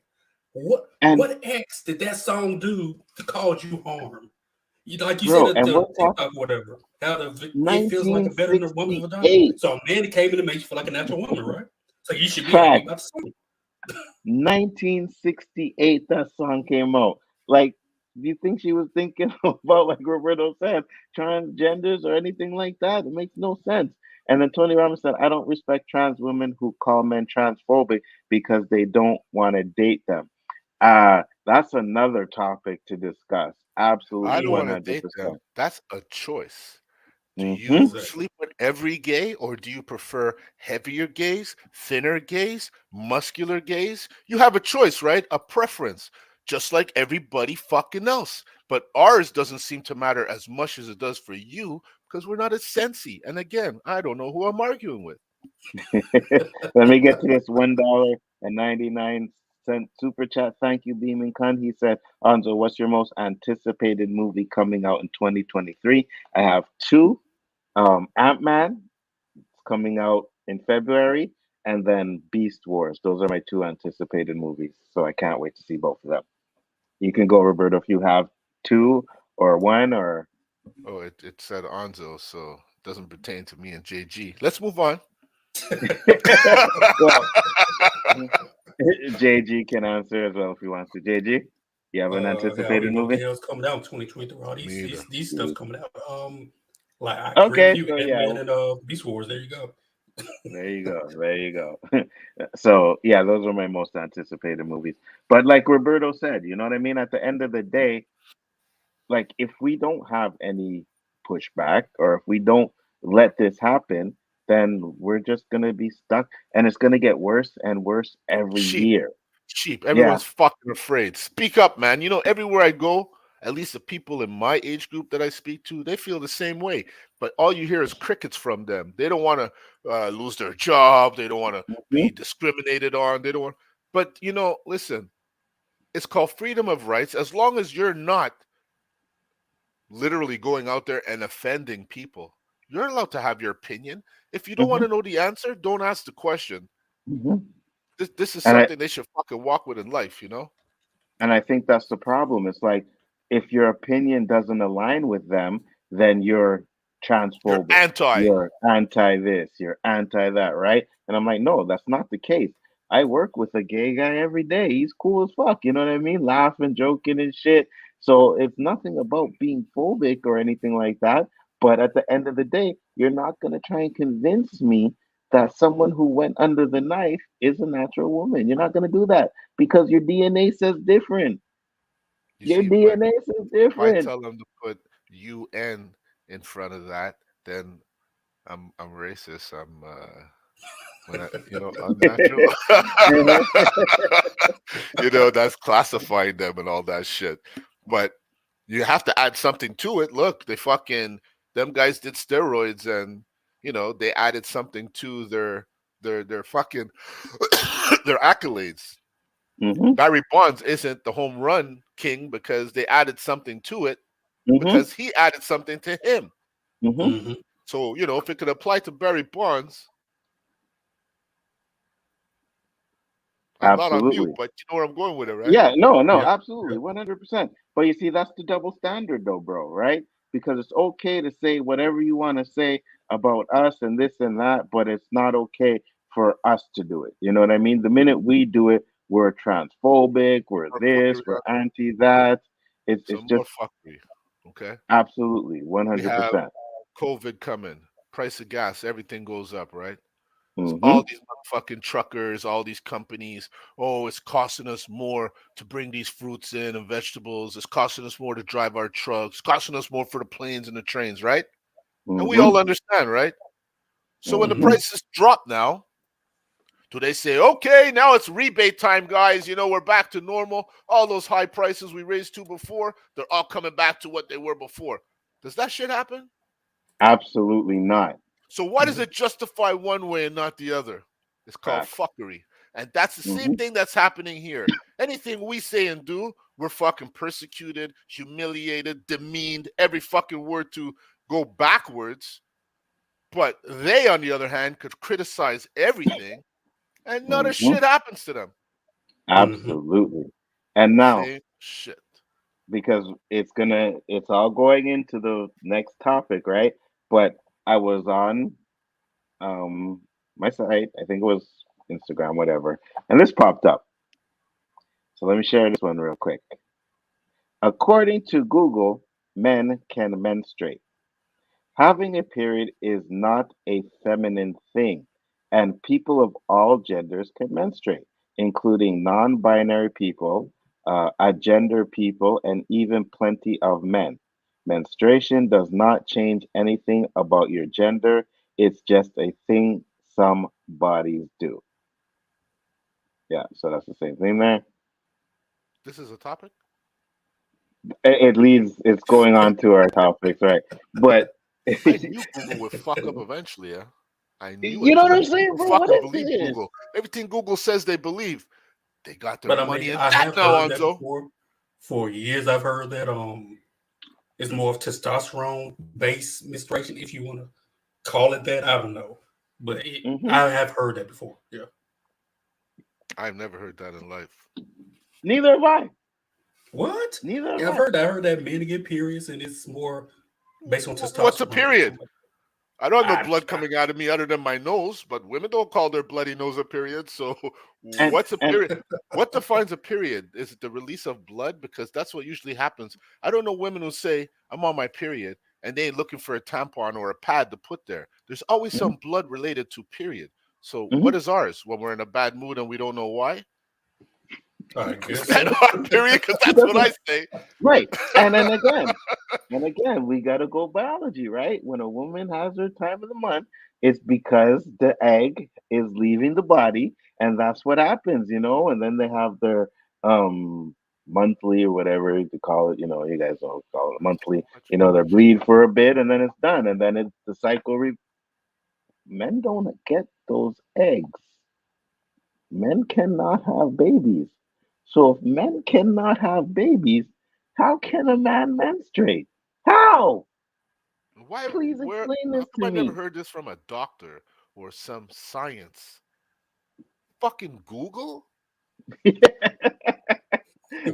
And what acts did that song do to cause you harm? Like you said, bro, and the we're talking TikTok or whatever. It feels like a better than a woman's vagina. 1968. So a man came in and makes you feel like a natural woman, right? So you should be happy Fact. about the song. 1968 that song came out. Like, do you think she was thinking about, like Roberto said, transgenders or anything like that? It makes no sense. And then Tony Robbins said, I don't respect trans women who call men transphobic because they don't want to date them. That's another topic to discuss. I Absolutely don't want to date 100%. them. That's a choice. Do Mm-hmm. you sleep with every gay, or do you prefer heavier gays, thinner gays, muscular gays? You have a choice, right? A preference, just like everybody fucking else. But ours doesn't seem to matter as much as it does for you because we're not as sensy. And again, I don't know who I'm arguing with. Let me get to this $1.99 super chat. Thank you, Beaming Khan. He said, Anzo, what's your most anticipated movie coming out in 2023? I have two. Ant-Man coming out in February, and then Beast Wars. Those are my two anticipated movies. So I can't wait to see both of them. You can go, Roberto, if you have two or one or Oh, it said Anzo, so it doesn't pertain to me and JG. Let's move on. well, JG can answer as well if he wants to. JG, you have an Hell, I don't anticipated even know what the movie? hell's coming out in 2023. All Me either. these stuff's coming out. Like I agree with Okay, you, so yeah, Ant-Man and Beast Wars. There you go. there you go, there you go. So yeah, those are my most anticipated movies. But like Roberto said, you know what I mean. At the end of the day, like if we don't have any pushback or if we don't let this happen, then we're just gonna be stuck, and it's gonna get worse and worse every Sheep. year. Sheep. Yeah. Everyone's fucking afraid. Speak up, man. You know, everywhere I go, at least the people in my age group that I speak to, they feel the same way. But all you hear is crickets from them. They don't want to lose their job. They don't want to be Mhm. discriminated on. They don't want. But you know, listen, it's called freedom of rights. As long as you're not literally going out there and offending people, you're allowed to have your opinion. If you don't want Mhm. to know the answer, don't ask the question. Mhm. This is And I something they should fucking walk with in life, you know? and I think that's the problem. It's like if your opinion doesn't align with them, then you're You're transphobic. anti. You're anti this, you're anti that, right? And I'm like, no, that's not the case. I work with a gay guy every day. He's cool as fuck. You know what I mean? Laughing, joking, and shit. So it's nothing about being phobic or anything like that. But at the end of the day, you're not going to try and convince me that someone who went under the knife is a natural woman. You're not going to do that because your DNA says different. You Your see, but DNA says if I different. tell them to put UN in front of that, then I'm racist. Unnatural. You know, that's classifying them and all that shit. But you have to add something to it. Look, them guys did steroids, and you know they added something to their fucking their accolades. Hmm. Barry Bonds isn't the home run king because they added something to it Hmm. because he added something to him. Hmm. Hmm. So, you know, if it could apply to Barry Bonds, I'm not on mute, Absolutely. but you know where I'm going with it, right? Yeah, no, no, Yeah. absolutely, 100%. But you see, that's the double standard, though, bro, right? Because it's okay to say whatever you want to say about us and this and that, but it's not okay for us to do it. You know what I mean? The minute we do it, we're transphobic, we're More this, fuckery we're out there. anti that. It's Some more just fuckery. Okay. absolutely We have 100%. COVID coming. Price of gas, everything goes up, right? So all Hmm. these motherfucking truckers, all these companies, oh, it's costing us more to bring these fruits in and vegetables. It's costing us more to drive our trucks. It's costing us more for the planes and the trains, right? And we Hmm. all understand, right? So when the Hmm. prices drop now, do they say, okay, now it's rebate time, guys? You know, we're back to normal. All those high prices we raised to before, they're all coming back to what they were before. Does that shit happen? Absolutely not. So why does it justify one way and not the other? It's called Facts. fuckery. And that's the same Hmm. thing that's happening here. Anything we say and do, we're fucking persecuted, humiliated, demeaned, every fucking word to go backwards. But they, on the other hand, could criticize everything and none of shit happens to them. Absolutely. And now, Same shit. because it's all going into the next topic, right? But I was on my site, I think it was Instagram, whatever, and this popped up. So let me share this one real quick. According to Google, men can menstruate. Having a period is not a feminine thing, and people of all genders can menstruate, including non binary people, agender people, and even plenty of men. Menstruation does not change anything about your gender, it's just a thing some bodies do. Yeah, so that's the same thing there. This is a topic? It leads, it's going on to our topics, right? But I knew Google would fuck up eventually, yeah. I knew you it. know what I'm saying, bro? What Fucking is believe this? Google. Everything Google says they believe. They got their But I money mean, in I that have now, heard that Nzo. before. For years, I've heard that it's more of testosterone based menstruation, if you want to call it that. I don't know, but I have heard that before. Yeah, I've never heard that in life. Neither have I. what? Neither have Yeah, I've I. heard that. I heard that men get periods, and it's more based on testosterone. What's a period? I don't have no I- blood coming out of me other than my nose, but women don't call their bloody nose a period. So And- what's a period? What defines a period? Is it the release of blood? Because that's what usually happens. I don't know women who say, I'm on my period, and they ain't looking for a tampon or a pad to put there. There's always some blood related to period. So what is ours? When we're in a bad mood and we don't know why? I guess That so. our period, because that's what I say. Right. And then again, we gotta go biology, right? When a woman has her time of the month, it's because the egg is leaving the body, and that's what happens, and then they have their monthly or whatever you call it, you guys don't call it monthly, they bleed for a bit and then it's done, and then it's the cycle men don't get those eggs. Men cannot have babies. So if men cannot have babies, how can a man menstruate? How? Why? Please Where? explain How this come to I never me. heard this from a doctor or some science? Fucking Google?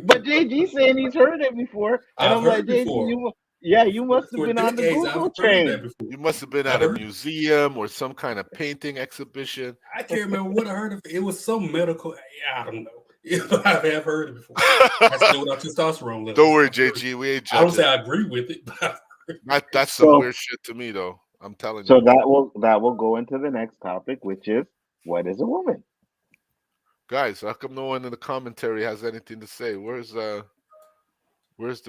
But JG saying he's heard it before, and I've I'm heard like, it JG, before. you must have For been on the decades, I've Google heard that train. before. You must have been I at a heard- museum or some kind of painting exhibition. I can't remember what I heard of. It was some medical. I don't know. I have heard it before. That's still without testosterone levels. Don't worry, JG. We ain't I don't say judging. I agree with it, but I've heard it. That's some So- weird shit to me, though. I'm telling So you. that will go into the next topic, which is what is a woman? Guys, how come no one in the commentary has anything to say? Where's the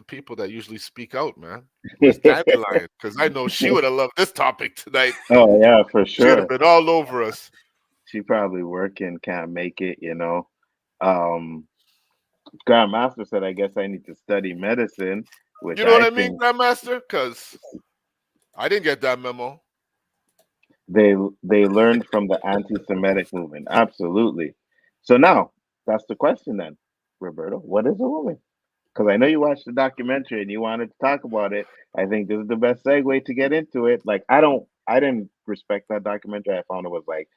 people that usually speak out, man? Where's Dandelion? Because I know she would have loved this topic tonight. Oh yeah, for She would sure. have been all over us. She probably working, can't make it, Grandmaster said, I guess I need to study medicine, which You know what I think mean, Grandmaster? Because I didn't get that memo. they learned from the anti-Semitic movement. Absolutely. So now that's the question then, Roberto. What is a woman? Because I know you watched the documentary and you wanted to talk about it. I think this is the best segue to get into it. Like I didn't respect that documentary. I found it was like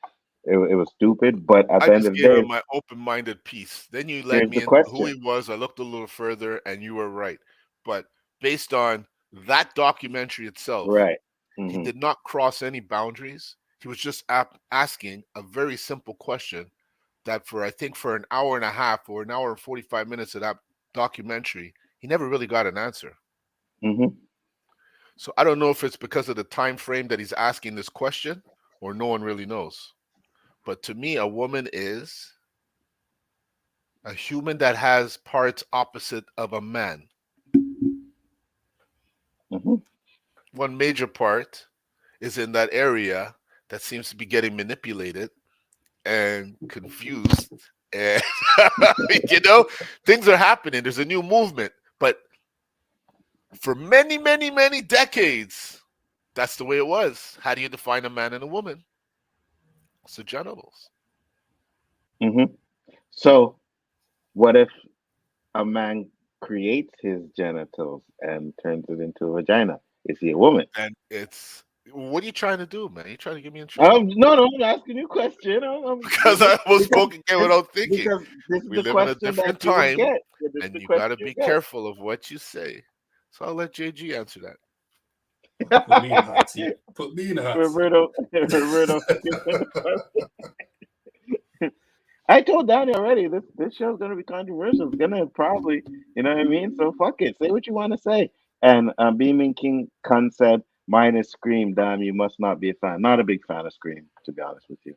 it was stupid. But at I the end just of the gave day, him my open-minded piece. Then you led here's me the into who question. he was. I looked a little further, and you were right. But based on that documentary itself, Right. he Mhm. did not cross any boundaries. He was just asking a very simple question that for an hour and a half or an hour and 45 minutes of that documentary, he never really got an answer. Mhm. So I don't know if it's because of the time frame that he's asking this question or no one really knows. But to me, a woman is a human that has parts opposite of a man. Mhm. One major part is in that area that seems to be getting manipulated and confused. And, things are happening. There's a new movement. But for many, many, many decades, that's the way it was. How do you define a man and a woman? It's the genitals. Mhm. So What if a man creates his genitals and turns it into a vagina? Is he a woman? And it's what are you trying to do, man? You trying to get me in trouble? No, I'm asking you a question. Because I was spoken this, without thinking. because this is We the live in a question that different you would time, get. This is and the you question got to you be get. careful of what you say. So I'll let JG answer that. Put me in the hot seat. Put me in the hot seat. Roberto, I told Danny already. This show's gonna be controversial. It's gonna probably, you know what I mean. So fuck it. Say what you want to say. And Beaming King Kun said, "Mine is Scream. Damn, you must not be a fan. Not a big fan of Scream, to be honest with you."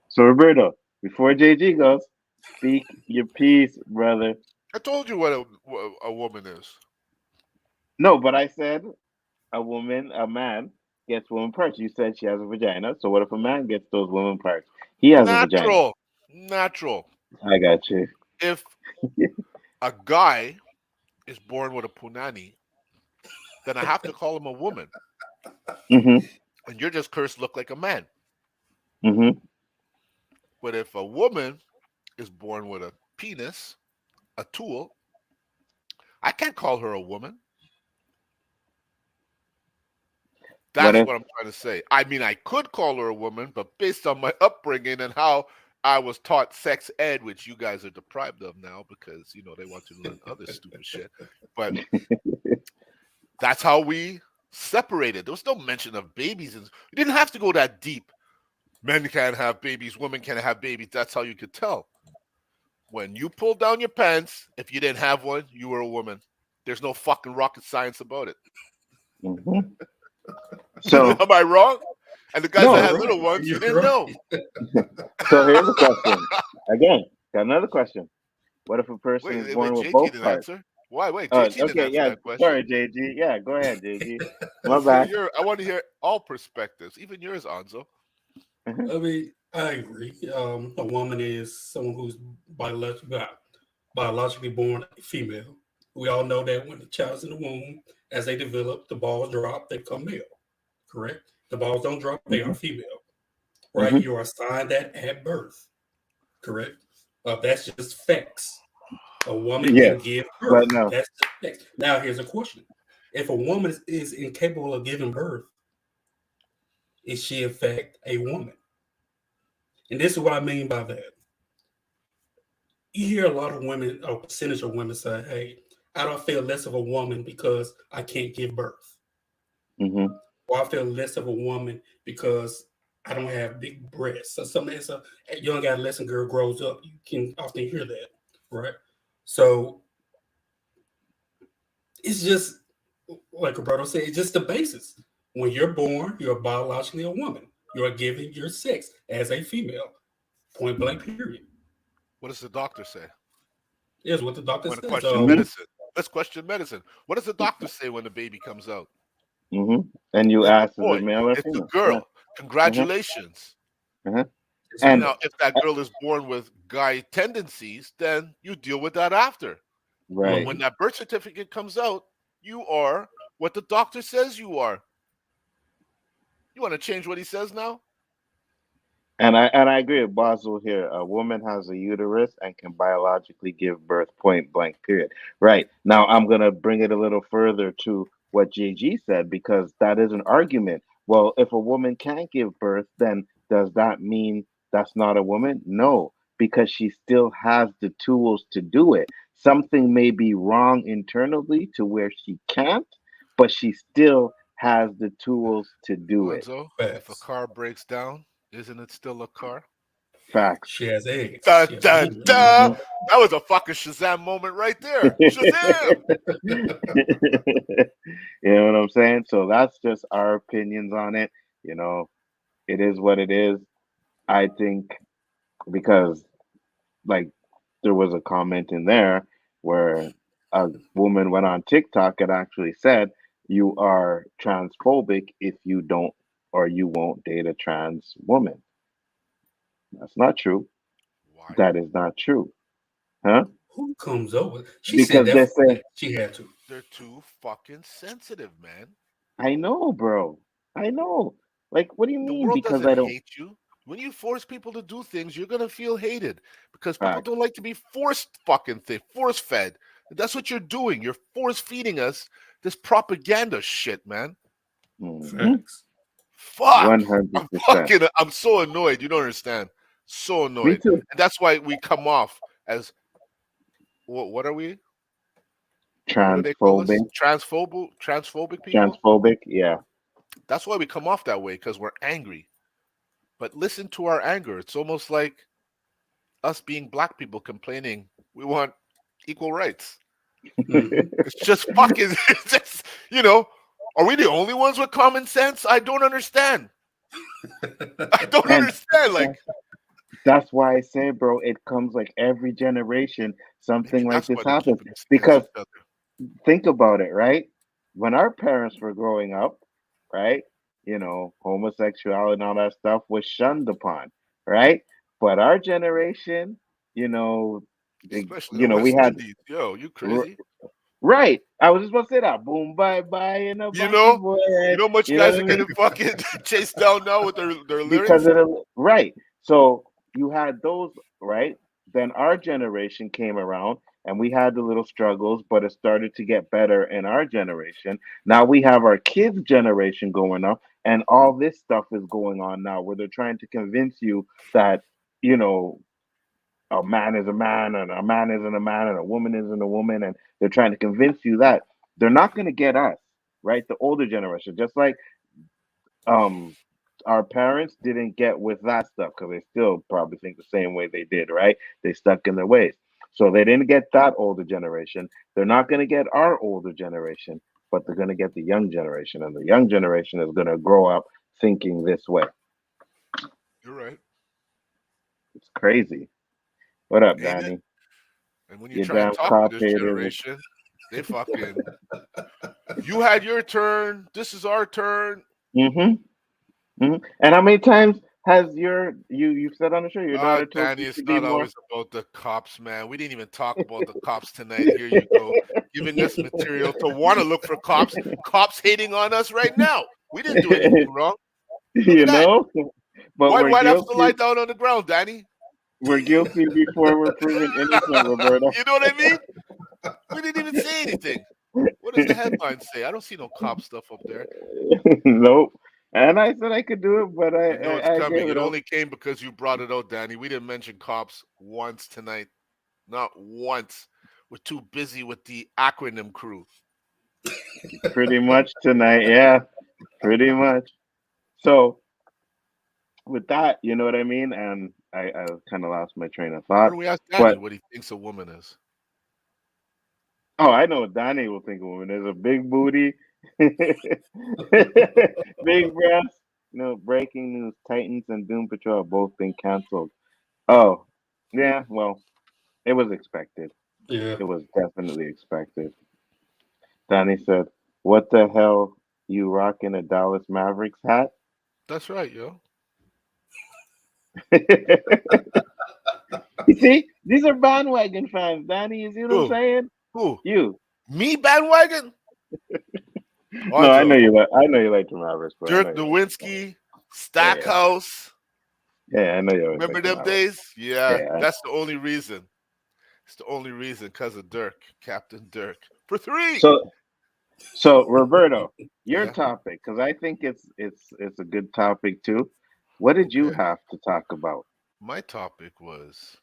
So Roberto, before JG goes, speak your piece, brother. I told you what a woman is. No, but I said a man gets woman parts. You said she has a vagina. So what if a man gets those woman parts? He has a vagina. Natural. I got you. If a guy is born with a punani, then I have to call him a woman. Mm-hmm. And you're just cursed look like a man. Mm-hmm. But if a woman is born with a penis, a tool, I can't call her a woman. That's what I'm trying to say. I mean, I could call her a woman, but based on my upbringing and how I was taught sex ed, which you guys are deprived of now because, you know, they want you to learn other stupid shit. But that's how we separated. There was no mention of babies. You didn't have to go that deep. Men can't have babies. Women can't have babies. That's how you could tell. When you pulled down your pants, if you didn't have one, you were a woman. There's no fucking rocket science about it. Mm-hmm. So am I wrong? And the guys no, that had little ones, you didn't know. So here's the question. Again, got another question. What if a person is born with JG both didn't parts? answer. Why? Wait, JG didn't answer that question. Sorry, JG. Yeah, go ahead, JG. My bad. I want to hear all perspectives, even yours, Anzo. I mean, I agree. A woman is someone who's biologically born female. We all know that when the child's in the womb, as they develop, the balls drop, they become male. Correct? The balls don't drop, they are female. Right? Mm-hmm. You are assigned that at birth. Correct? That's just facts. A woman can give birth. But no. That's just facts. Now, here's a question. If a woman is incapable of giving birth, is she in fact a woman? And this is what I mean by that. You hear a lot of women, a percentage of women say, hey, I don't feel less of a woman because I can't give birth. Mm-hmm. Or I feel less of a woman because I don't have big breasts. Or something. So a young adolescent girl grows up, you can often hear that, right? So it's just, like Roberto said, it's just the basis. When you're born, you're biologically a woman. You are given your sex as a female. Point blank, period. What does the doctor say? Here's what the doctor says. Question medicine. Let's question medicine. What does the doctor say when the baby comes out? Mm-hmm. And you ask, is it male or it's female? a girl. Yeah. Congratulations. Mm-hmm. And now, if that girl is born with guy tendencies, then you deal with that after. Right. But when that birth certificate comes out, you are what the doctor says you are. You want to change what he says now? And I agree with Basil here. A woman has a uterus and can biologically give birth, point blank, period. Right. Now I'm gonna bring it a little further to what JG said, because that is an argument. Well, if a woman can't give birth, then does that mean that's not a woman? No, because she still has the tools to do it. Something may be wrong internally to where she can't, but she still has the tools to do it. Lonzo, if a car breaks down, isn't it still a car? Facts. She has eggs. Da, da, da. That was a fucking Shazam moment right there. Shazam! You know what I'm saying? So that's just our opinions on it. You know, it is what it is. I think because, like, there was a comment in there where a woman went on TikTok and actually said, you are transphobic if you don't or you won't date a trans woman. That's not true. Why? That is not true. Huh? Who comes over? She Because said they that say she had to. They're too fucking sensitive, man. I know, bro. I know. Like, what do you The mean? world Because doesn't I don't. hate you. When you force people to do things, you're gonna feel hated because people Facts. don't like to be forced fucking thing, force fed. That's what you're doing. You're force feeding us this propaganda shit, man. Facts. Fuck. 100%. I'm so annoyed. You don't understand. So Me annoyed. too. And that's why we come off as what are we? What do they call us? Transphobic. Transphobic people? Transphobic. Yeah. That's why we come off that way, because we're angry. But listen to our anger. It's almost like us being black people complaining we want equal rights. It's just fucking, it's just, are we the only ones with common sense? I don't understand. I don't And understand. Like, that's why I say, bro, it comes like every generation, maybe something like that's this why they happens. keep it against Because each other. think about it, right? When our parents were growing up, right? Homosexuality and all that stuff was shunned upon, right? But our generation, you know, Especially the we West had Indies. Yo, you r- crazy? right. I was just about to say that. Boom, bye, bye, and a You bunky know? boy. You Right? know much You know guys what are I mean? getting fucking chased down now with their Because lyrics? of the right. So you had those, right? Then our generation came around and we had the little struggles, but it started to get better in our generation. Now we have our kids' generation going up, and all this stuff is going on now where they're trying to convince you that, you know, a man is a man and a man isn't a man and a woman isn't a woman, and they're trying to convince you that they're not going to get us, right? The older generation, just like um our parents didn't get with that stuff because they still probably think the same way they did, right? They stuck in their ways. So they didn't get that older generation. They're not going to get our older generation, but they're going to get the young generation. And the young generation is going to grow up thinking this way. You're right. It's crazy. What up, Ain't it? Danny? And when you You try and damn talk to cop this haters. generation, they fucking, you had your turn. This is our turn. And how many times has you've said on the show your daughter told Danny, you it's to be not more? always about the cops, man. We didn't even talk about the cops tonight. Here you go, giving us material to want to look for cops. Cops hating on us right now. We didn't do anything wrong. Look at that. But we're Why'd I have to lie guilty. down on the ground, Danny? We're guilty before we're proven innocent, Roberto. You know what I mean? We didn't even say anything. What does the headline say? I don't see no cop stuff up there. Nope. And I said I could do it, but You know it's I coming. gave it It up. only came because you brought it out, Danny. We didn't mention cops once tonight. Not once. We're too busy with the acronym crew. Pretty much tonight, yeah. Pretty much. So with that, you know what I mean? And I kind of lost my train of Why thought. don't we ask Danny But what he thinks a woman is? oh, I know what Danny will think of women. There's a big booty, big breasts. Breaking news: Titans and Doom Patrol have both been canceled. Oh, yeah. Well, it was expected. Yeah. It was definitely expected. Danny said, "What the hell? You rocking a Dallas Mavericks hat?" That's right, yo. You see, these are bandwagon fans, Danny. You see what I'm Who? saying? Who? You. Me bandwagon? No, I know Onzo. you like. I know you like the Mavericks, but I know Dirk you like. Nowitzki, Stackhouse. Yeah, I know you always Remember like the them Mavericks. days? Yeah, Yeah. that's the only reason. It's the only reason because of Dirk, Captain Dirk. For 3. So Roberto, your Yeah. topic, because I think it's a good topic too. What did you Okay. have to talk about? My topic was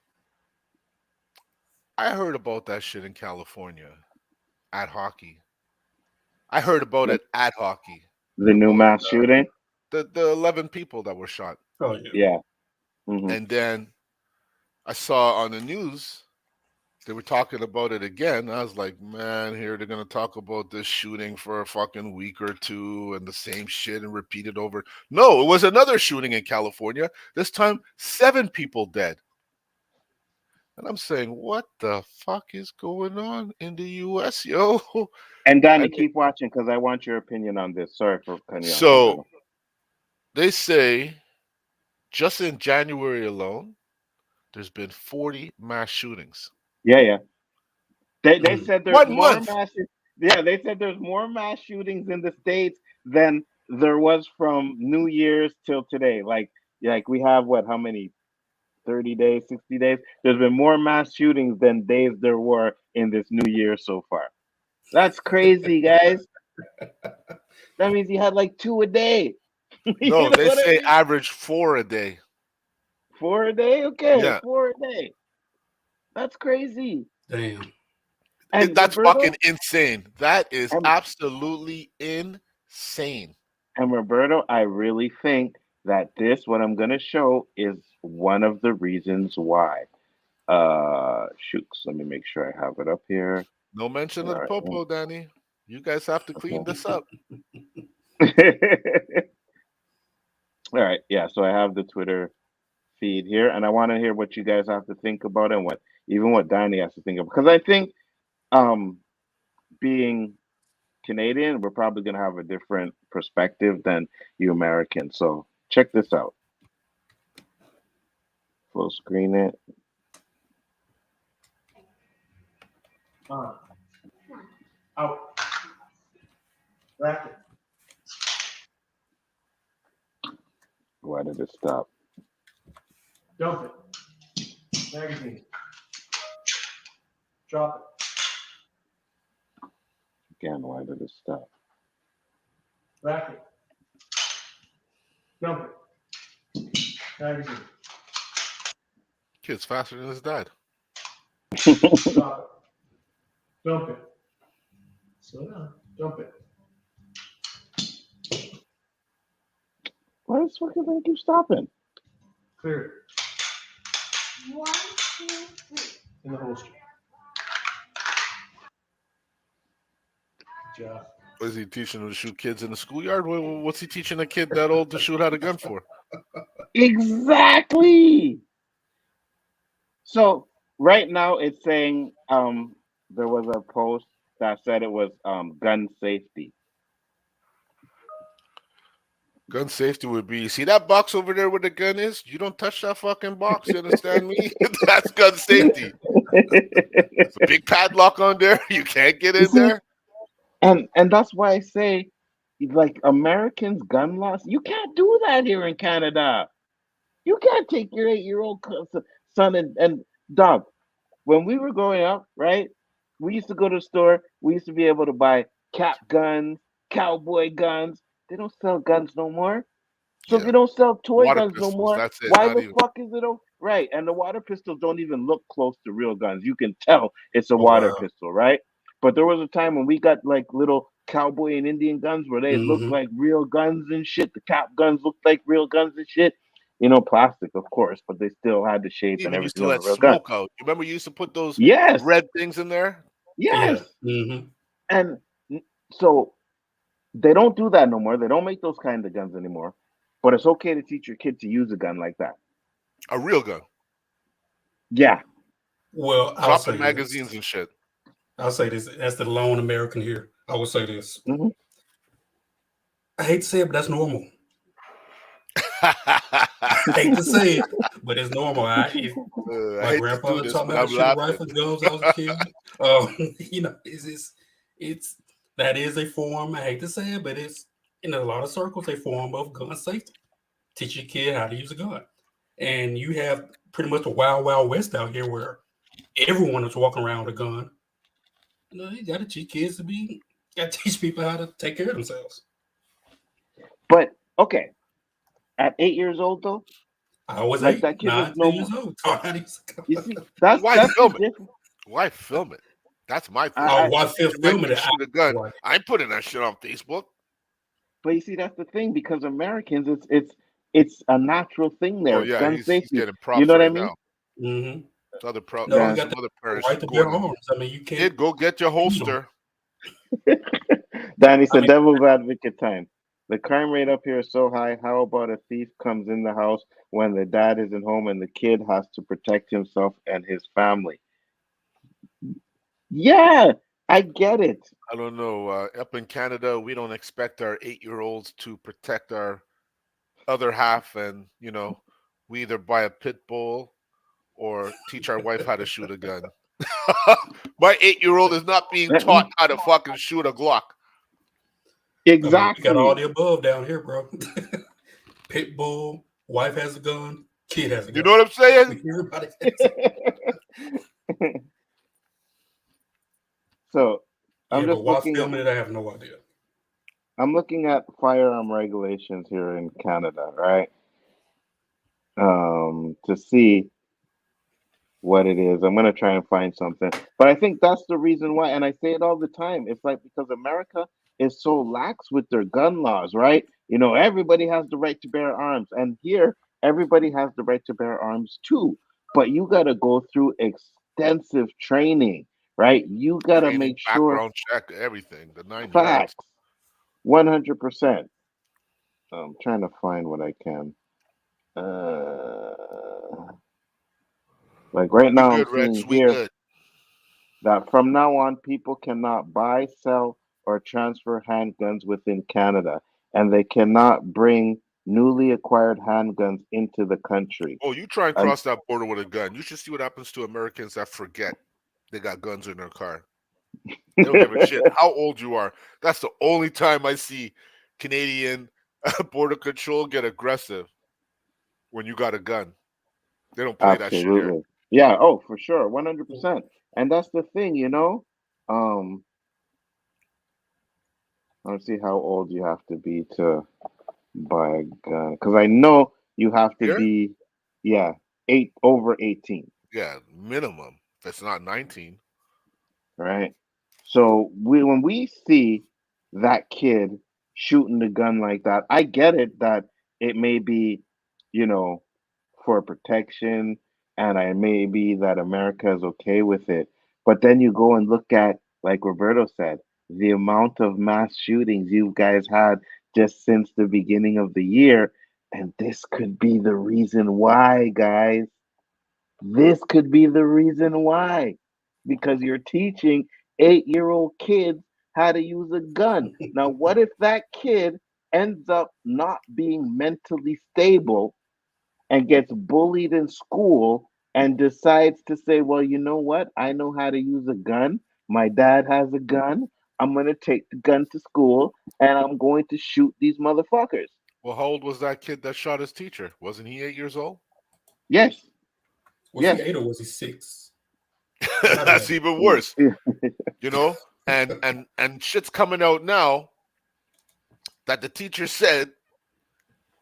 I heard about that shit in California at hockey. I heard about Like it at hockey. the new About mass shooting? the 11 people that were shot. Oh yeah. Yeah. Hmm. And then I saw on the news they were talking about it again. I was like, man, here they're gonna talk about this shooting for a fucking week or two and the same shit and repeat it over. No, it was another shooting in California. This time, 7 people dead. And I'm saying, what the fuck is going on in the US, yo? And Danny, And keep watching because I want your opinion on this. Sorry for cutting you off, so Roberto. they say just in January alone, there's been 40 mass shootings. Yeah. They said there's One more month. mass. Yeah, they said there's more mass shootings in the states than there was from New Year's till today. Like like we have what? How many? 30 days, 60 days. There's been more mass shootings than days there were in this new year so far. That's crazy, guys. That means you had like 2 a day. You No, know they what I say mean? average 4 a day. 4 a day? Okay, Yeah. 4 a day. That's crazy. Damn. And That's Roberto, fucking insane. That is and, absolutely insane. and Roberto, I really think that what I'm gonna show is one of the reasons why. Shooks. Let me make sure I have it up here. No mention All of the right. popo, Danny. You guys have to clean this up. All right, yeah. So I have the Twitter feed here, and I want to hear what you guys have to think about it, and what Danny has to think of, because I think, um, being Canadian, we're probably gonna have a different perspective than you Americans. So check this out. Full screen it. Out. Racket. Why did it stop? Dump it. Magazine. Drop Again, why did it stop? it. Racket. Dump it. Magazine. Kid's faster than his dad. Drop it. Dump it. Slow down. Dump it. Why is fucking thing keep stopping? Clear it. 1, 2, 3. In the holster. Good job. What is he teaching them to shoot kids in the schoolyard? What's he teaching a kid that old to shoot out a gun for? Exactly. So right now it's saying there was a post that said it was gun safety. Gun safety would be, see that box over there where the gun is? You don't touch that fucking box, you understand me? That's gun safety. There's a big padlock on there. You can't get in there. And that's why I say, like, Americans gun laws, you can't do that here in Canada. You can't take your 8-year-old son and dog. When we were growing up, right? We used to go to the store. We used to be able to buy cap guns, cowboy guns. They don't sell guns no more. So if you don't sell toy Water guns no pistols, more, that's it, why not the even. fuck is it? Right, and the water pistols don't even look close to real guns. You can tell it's a Oh, water wow. pistol, right? But there was a time when we got like little cowboy and Indian guns where they looked like real guns and shit. The cap guns looked like real guns and shit. You know, plastic, of course, but they still had the shape and Even used everything to of a let real gun. smoke out. You remember you used to put those Yes. red things in there? Yes. Yeah. And so they don't do that no more. They don't make those kind of guns anymore. But it's okay to teach your kid to use a gun like that. A real gun. Yeah. Well, I'll Dropping say magazines this. and shit. I'll say this. As the lone American here, I will say this. Mm-hmm. I hate to say it, but that's normal. I hate to say it, but it's normal. My grandfather taught me how to shoot a rifle guns when I was a kid. You know, it's that is a form. I hate to say it, but it's in a lot of circles a form of gun safety. Teach your kid how to use a gun, and you have pretty much a wild, wild west out here where everyone is walking around with a gun. You know, you got to teach kids got to teach people how to take care of themselves. But okay, at 8 years old though, I was like 8, that kid 9, was 10 no years more. old. You see, that's Why that's film the it? Why film it? That's my thing. Why film it? Shoot a gun. I ain't putting that shit on Facebook. But you see, that's the thing, because Americans, it's a natural thing there. Oh It's yeah, gun he's safety. getting props You know what I right mean? now. Mm-hmm. Other pro, No, Yeah. you got some other the players right to bear going in. arms. I mean, you can't. Kid, go get your holster. Danny said, devil's advocate time. The crime rate up here is so high. How about a thief comes in the house when the dad isn't home and the kid has to protect himself and his family? Yeah, I get it. I don't know. Up in Canada, we don't expect our 8-year-olds to protect our other half, and you know, we either buy a pit bull or teach our wife how to shoot a gun. My 8-year-old is not being taught how to fucking shoot a Glock. Exactly. We got all the above down here, bro. Pit bull, wife has a gun, kid has a gun. You know what I'm saying? Everybody has So I'm but just while looking at filming it, I have no idea. I'm looking at firearm regulations here in Canada, right? To see what it is. I'm gonna try and find something. But I think that's the reason why, and I say it all the time. It's like because America is so lax with their gun laws, right? You know, everybody has the right to bear arms, and here everybody has the right to bear arms too. But you gotta go through extensive training, right? You gotta Training, make sure background check, everything. The 9 yards. facts, 100%. I'm trying to find what I can. Like right We now, I'm good, seeing Rex. We here good. that from now on, people cannot buy, sell, or transfer handguns within Canada, and they cannot bring newly acquired handguns into the country. Oh, you try and And cross that border with a gun. You should see what happens to Americans that forget they got guns in their car. They don't give a shit how old you are. That's the only time I see Canadian border control get aggressive when you got a gun. They don't play that shit here. absolutely, yeah, oh, for sure, 100%. And that's the thing, you know. Um, let's see how old you have to be to buy a gun, because I know you have to Here? be, yeah, over 18. Yeah, minimum. That's not 19. Right? So when we see that kid shooting the gun like that, I get it that it may be, you know, for protection, and I may be that America is okay with it. But then you go and look at, like Roberto said, the amount of mass shootings you guys had just since the beginning of the year, and this could be the reason why, guys. This could be the reason why. Because you're teaching 8-year-old kids how to use a gun. Now, what if that kid ends up not being mentally stable and gets bullied in school and decides to say, well, you know what? I know how to use a gun. My dad has a gun. I'm going to take the gun to school and I'm going to shoot these motherfuckers. Well, how old was that kid that shot his teacher? Wasn't he 8 years old? Yes. Was Yes. he 8 or was he 6? That's even worse. You know? And shit's coming out now that the teacher said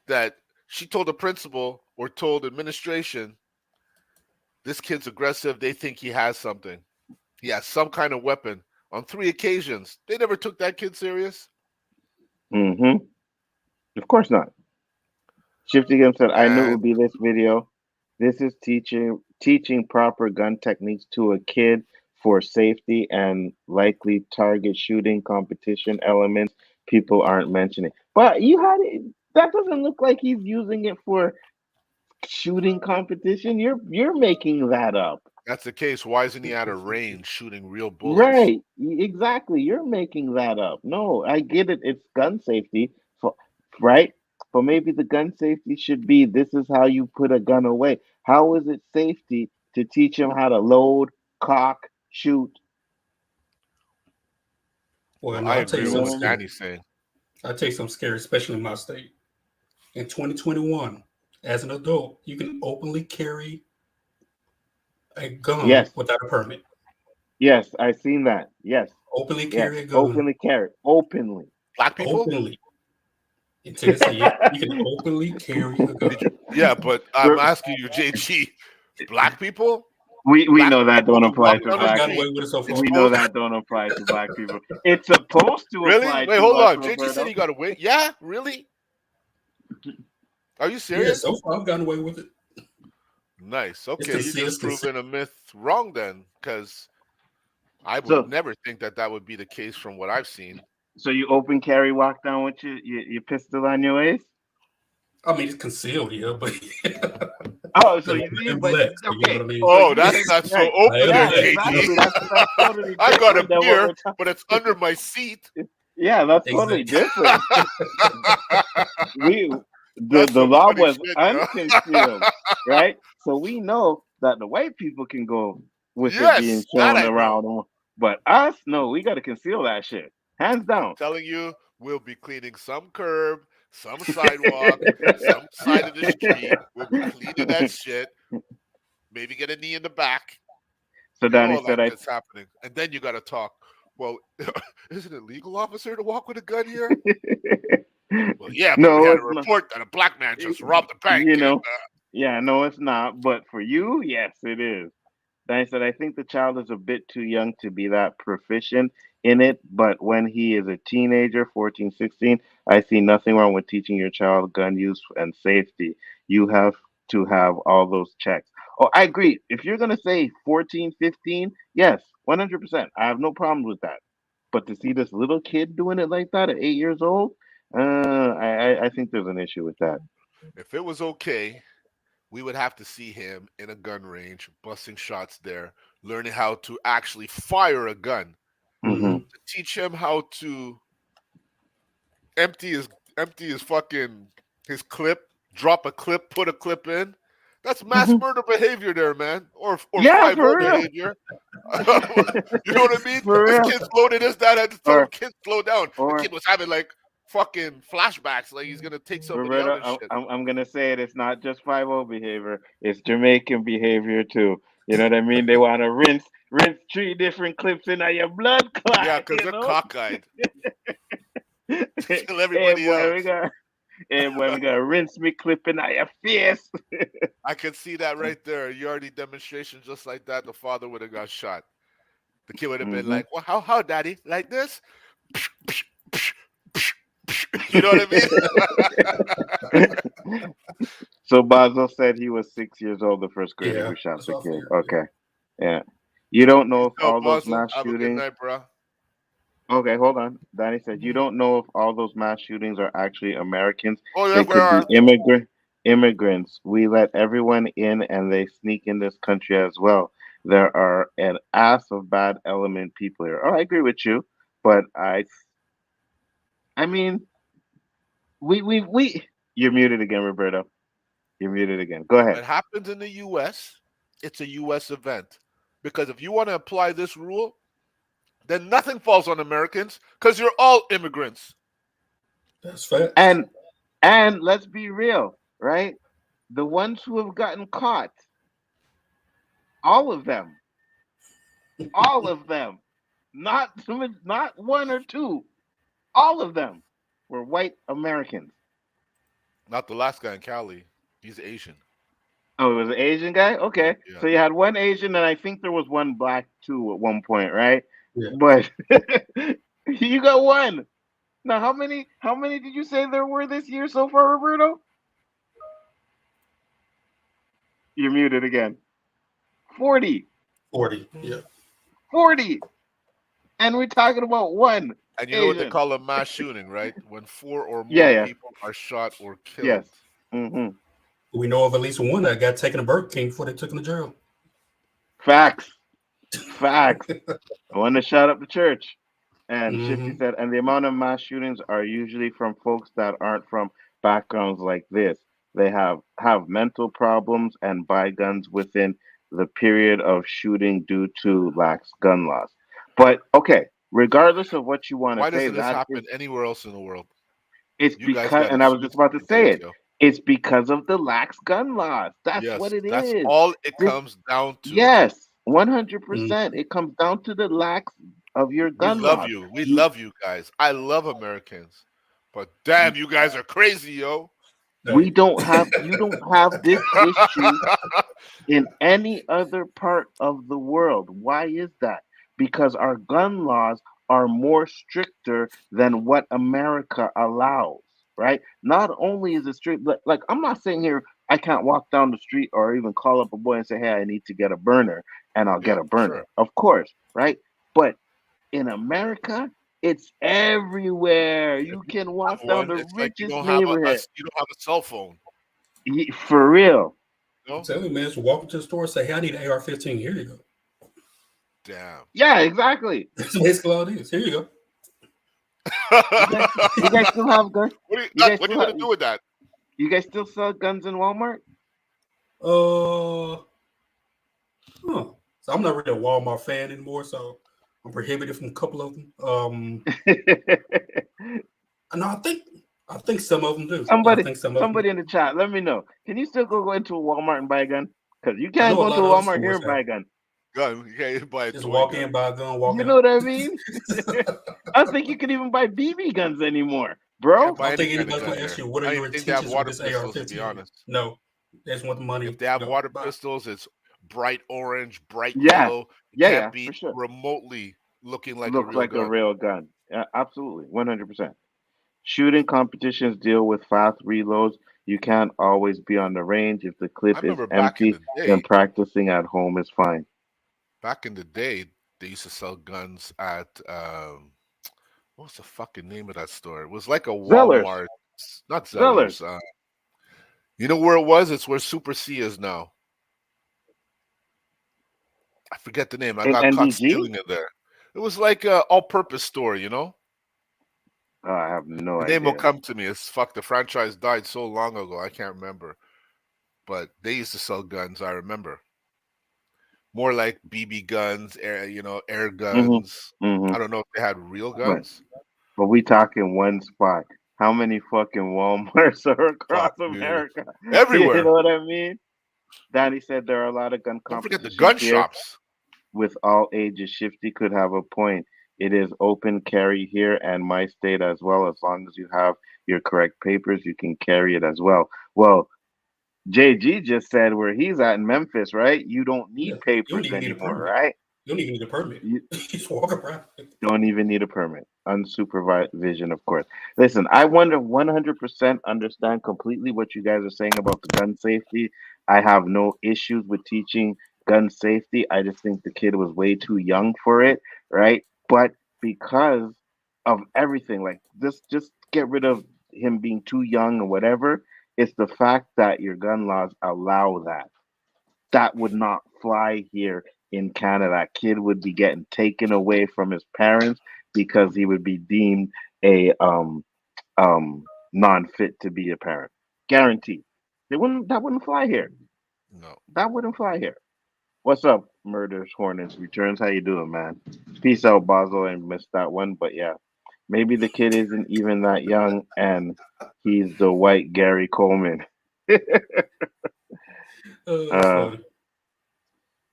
that she told the principal or told administration, this kid's aggressive. They think he has something. He has some kind of weapon on 3 occasions. They never took that kid serious. Mm-hmm. Of course not. Shifty Gum said, I knew it And would be this video. This is teaching proper gun techniques to a kid for safety and likely target shooting competition elements people aren't mentioning. But you had it. That doesn't look like he's using it for shooting competition. You're making that up. that's the case. Why isn't he at a range shooting real bullets? Right. Exactly. You're making that up. No, I get it. It's gun safety, for, right? But maybe the gun safety should be this is how you put a gun away. How is it safety to teach him how to load, cock, shoot? Well, no, I I'll tell you agree with You know something what what I mean? scary. Danny's saying. I'll tell you something scary, especially in my state. In 2021, as an adult, you can openly carry a gun Yes. without a permit. Yes, I've seen that. Yes. Openly Yes. carry a gun Openly carry. Openly. Black people? openly in Tennessee. Yeah, you can openly carry a gun. Yeah, but I'm asking you, JG, black people? We Black know that people don't to apply walk to down the I've black gotten street away people. with it so far. We know exposed? that don't apply to black people. It's supposed to Really? apply Wait, to hold us, on. JG said Roberto. he got away. Yeah, really? Are you Yeah, serious? so far I've gotten away with it. Nice. It's Okay, you just consistent. proven a myth wrong then, because I would So never think that would be the case from what I've seen. so you open carry walk down with your pistol on your waist? I mean, it's concealed here, but Oh, so but you see, I'm but black, so you know okay. what I mean. So Oh, you that's can not so right. open I am there, Yeah, black. JG. exactly. That's totally I got a different than what beer, we're talking. but it's under my seat. Yeah, that's totally Exactly. different. We That's the some law funny was shit, yo. unconcealed, right? So we know that the white people can go with it being Yes, that shown I know. around, but us, no, we got to conceal that shit, hands I'm down. telling you, we'll be cleaning some curb, some sidewalk, some side of the street. We'll be cleaning that shit. Maybe get a knee in the back. So You know Donnie all said, that shit's happening. And then you got to talk. Well, isn't it legal, officer, to walk with a gun here? Well, yeah, but we no, had a it's not. report that a black man just robbed the bank. You And, know, yeah, no, it's not. But for you, yes, it is. Then I said, I think the child is a bit too young to be that proficient in it, but when he is a teenager, 14, 16, I see nothing wrong with teaching your child gun use and safety. You have to have all those checks. Oh, I agree. If you're going to say 14, 15, yes, 100%. I have no problems with that. But to see this little kid doing it like that at 8 years old, I think there's an issue with that. if it was okay, we would have to see him in a gun range, busting shots there, learning how to actually fire a gun, Hmm. to teach him how to empty his fucking his clip, drop a clip, put a clip in. That's mass Hmm. murder behavior there, man. Or Yeah, 5-0 for real. behavior. You know what I mean? For This real. kid's loaded. His dad had to tell him, Or, kid, slow down. The or kid was having like fucking flashbacks, like he's gonna take somebody out Roberto, and shit. I'm gonna say it. It's not just 5-0 behavior. It's Jamaican behavior too. You know what I mean? They want to rinse 3 different clips in your blood clot. Yeah, because You they're know? cockeyed. Kill Hey everybody boy, else. we gotta rinse me clip in your face. I could see that right there. A Yardie demonstration just like that. The father would have got shot. The kid would have been Hmm. like, "Well, how, daddy? Like this?" You know what I mean? So Basil said he was 6 years old the first grader Yeah, who shot that's the what I kid. figured. Okay, yeah. You don't know if Yo, all those Basil, mass have a good shootings. night, bro. Okay, hold on. Danny said you don't know if all those mass shootings are actually Americans. Oh, They yes, we could be are. immigrants. We let everyone in and they sneak in this country as well. There are an ass of bad element people here. Oh, I agree with you. But I mean, we you're muted again, Roberto. You're muted again. Go If ahead. it happens in the U.S., it's a U.S. event. Because if you want to apply this rule, then nothing falls on Americans because you're all immigrants. That's facts. And let's be real, right? The ones who have gotten caught, all of them, not one or two, all of them were white Americans. Not the last guy in Cali. He's Asian. Oh, it was an Asian guy? Okay. Yeah. So you had one Asian, and I think there was one black too at one point, right? Yeah. But you got one. Now, how many did you say there were this year so far, Roberto? You're muted again. 40. 40. Yeah. 40. And we're talking about one. And you know what they Asian. call a mass shooting, right? When 4 or more Yeah. people are shot or killed. Yes. Mm-hmm. We know of at least one that got taken to Burger King before they took him to jail. Facts. The one that shot up the church. And Mhm. Shifty said, and the amount of mass shootings are usually from folks that aren't from backgrounds like this. They have mental problems and buy guns within the period of shooting due to lax gun laws. But okay, regardless of what you want to Why say, doesn't this that happen is, anywhere else in the world? it's You guys because, got and I was just about to say it, yo. it's because of the lax gun laws. That's Yes, what it that's is. all it This- comes down to. Yes, 100%. It comes down to the lax of your We gun love laws. you. We love you guys. I love Americans. But damn, you guys are crazy, yo. You don't have this issue in any other part of the world. Why is that? Because our gun laws are more stricter than what America allows, right? Not only is it strict, but like I'm not saying here I can't walk down the street or even call up a boy and say, "Hey, I need to get a burner," and I'll get a burner. Sure. Of course, right? But in America, it's everywhere. You can walk down the It's like you richest don't have neighborhood. you don't have a cell phone. For real. You know? I'm telling you, man, just walk into the store and say, hey, I need an AR-15. Here you go. Damn. Yeah, exactly. That's basically all it is. Here you go. You guys still have guns? What are you gonna do with that? You guys still sell guns in Walmart? So I'm not really a Walmart fan anymore, so I'm prohibited from a couple of them. No, I I think some of them do. I Somebody, think some of them do. somebody in the chat, let me know. Can you still go into a Walmart and buy a gun? Because you I can't know a go into lot a of other Walmart here stores and buy have. a gun. Gun. You can't buy a Just toy walk gun. in, buy a gun, walk You know out. what I mean? I don't think you can even buy BB guns anymore, Can't bro. I buy don't any think kind of anybody's gun gonna ask here. you what I are don't your even think they have intentions with water this pistols, to be AR-15. honest. No, they just want the money. If they have Go water buy. pistols, it's bright orange, bright Yeah, yellow. It yeah, can't yeah, be for sure. remotely looking like a Looks real like a gun. real gun. Yeah, absolutely, 100%. Shooting competitions deal with fast reloads. You can't always be on the range. If the I clip is remember back in empty, the then day, practicing at home is fine. they used to sell guns at what's the fucking name of that store? It was like a Zellers, Walmart, not Zellers, Zellers. You know where it was? It's where Super C is now. I forget the name. I in got caught NDG. stealing it there. It was like a all-purpose store, you know. Oh, I have no The name will idea. come to me. It's fuck. The franchise died so long ago. I can't remember. But they used to sell guns. I remember more like BB guns, air Hmm. guns. Hmm. I don't know if they had real But guns. but we talking one spot. How many fucking Walmarts are across Fuck, dude, America? You know everywhere. what I mean? Danny said there are a lot of gun Don't forget the competitions gun here shops. with all ages. Shifty could have a point. It is open carry here and my state as well. As long as you have your correct papers, you can carry it as well. Well, JG just said where he's at in Memphis, right? You don't Yeah, need you don't papers even need a anymore, permit. right? You don't even need a permit. You You just walk around. don't even need a permit. Unsupervised vision, of course. Listen, I wonder 100% understand completely what you guys are saying about the gun safety. I have no issues with teaching gun safety. I just think the kid was way too young for it, right? But because of everything, like just get rid of him being too young or whatever. It's the fact that your gun laws allow that. That would not fly here in Canada. That kid would be getting taken away from his parents because he would be deemed a non-fit to be a parent. Guaranteed. That wouldn't fly here. No. That wouldn't fly here. What's up, Murders Hornets Returns? How you doing, man? Peace out, Basel. I missed that one, but yeah, maybe the kid isn't even that young, and he's the white Gary Coleman. Oh, that's uh, funny.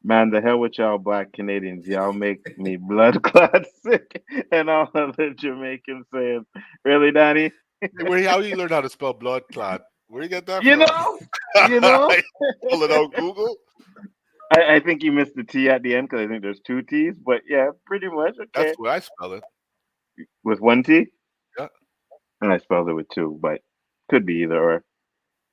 Man, the hell with y'all black Canadians. Y'all make me blood clot sick. And all other Jamaicans saying, really, Danny? Hey, how you learn how to spell blood clot? Where you get that You from? know? You know? Pull it out Google. I think you missed the T at the end because I think there's two T's. But yeah, pretty much. That's Okay. the way I spell it. With one T? Yeah. And I spelled it with two, but could be either or.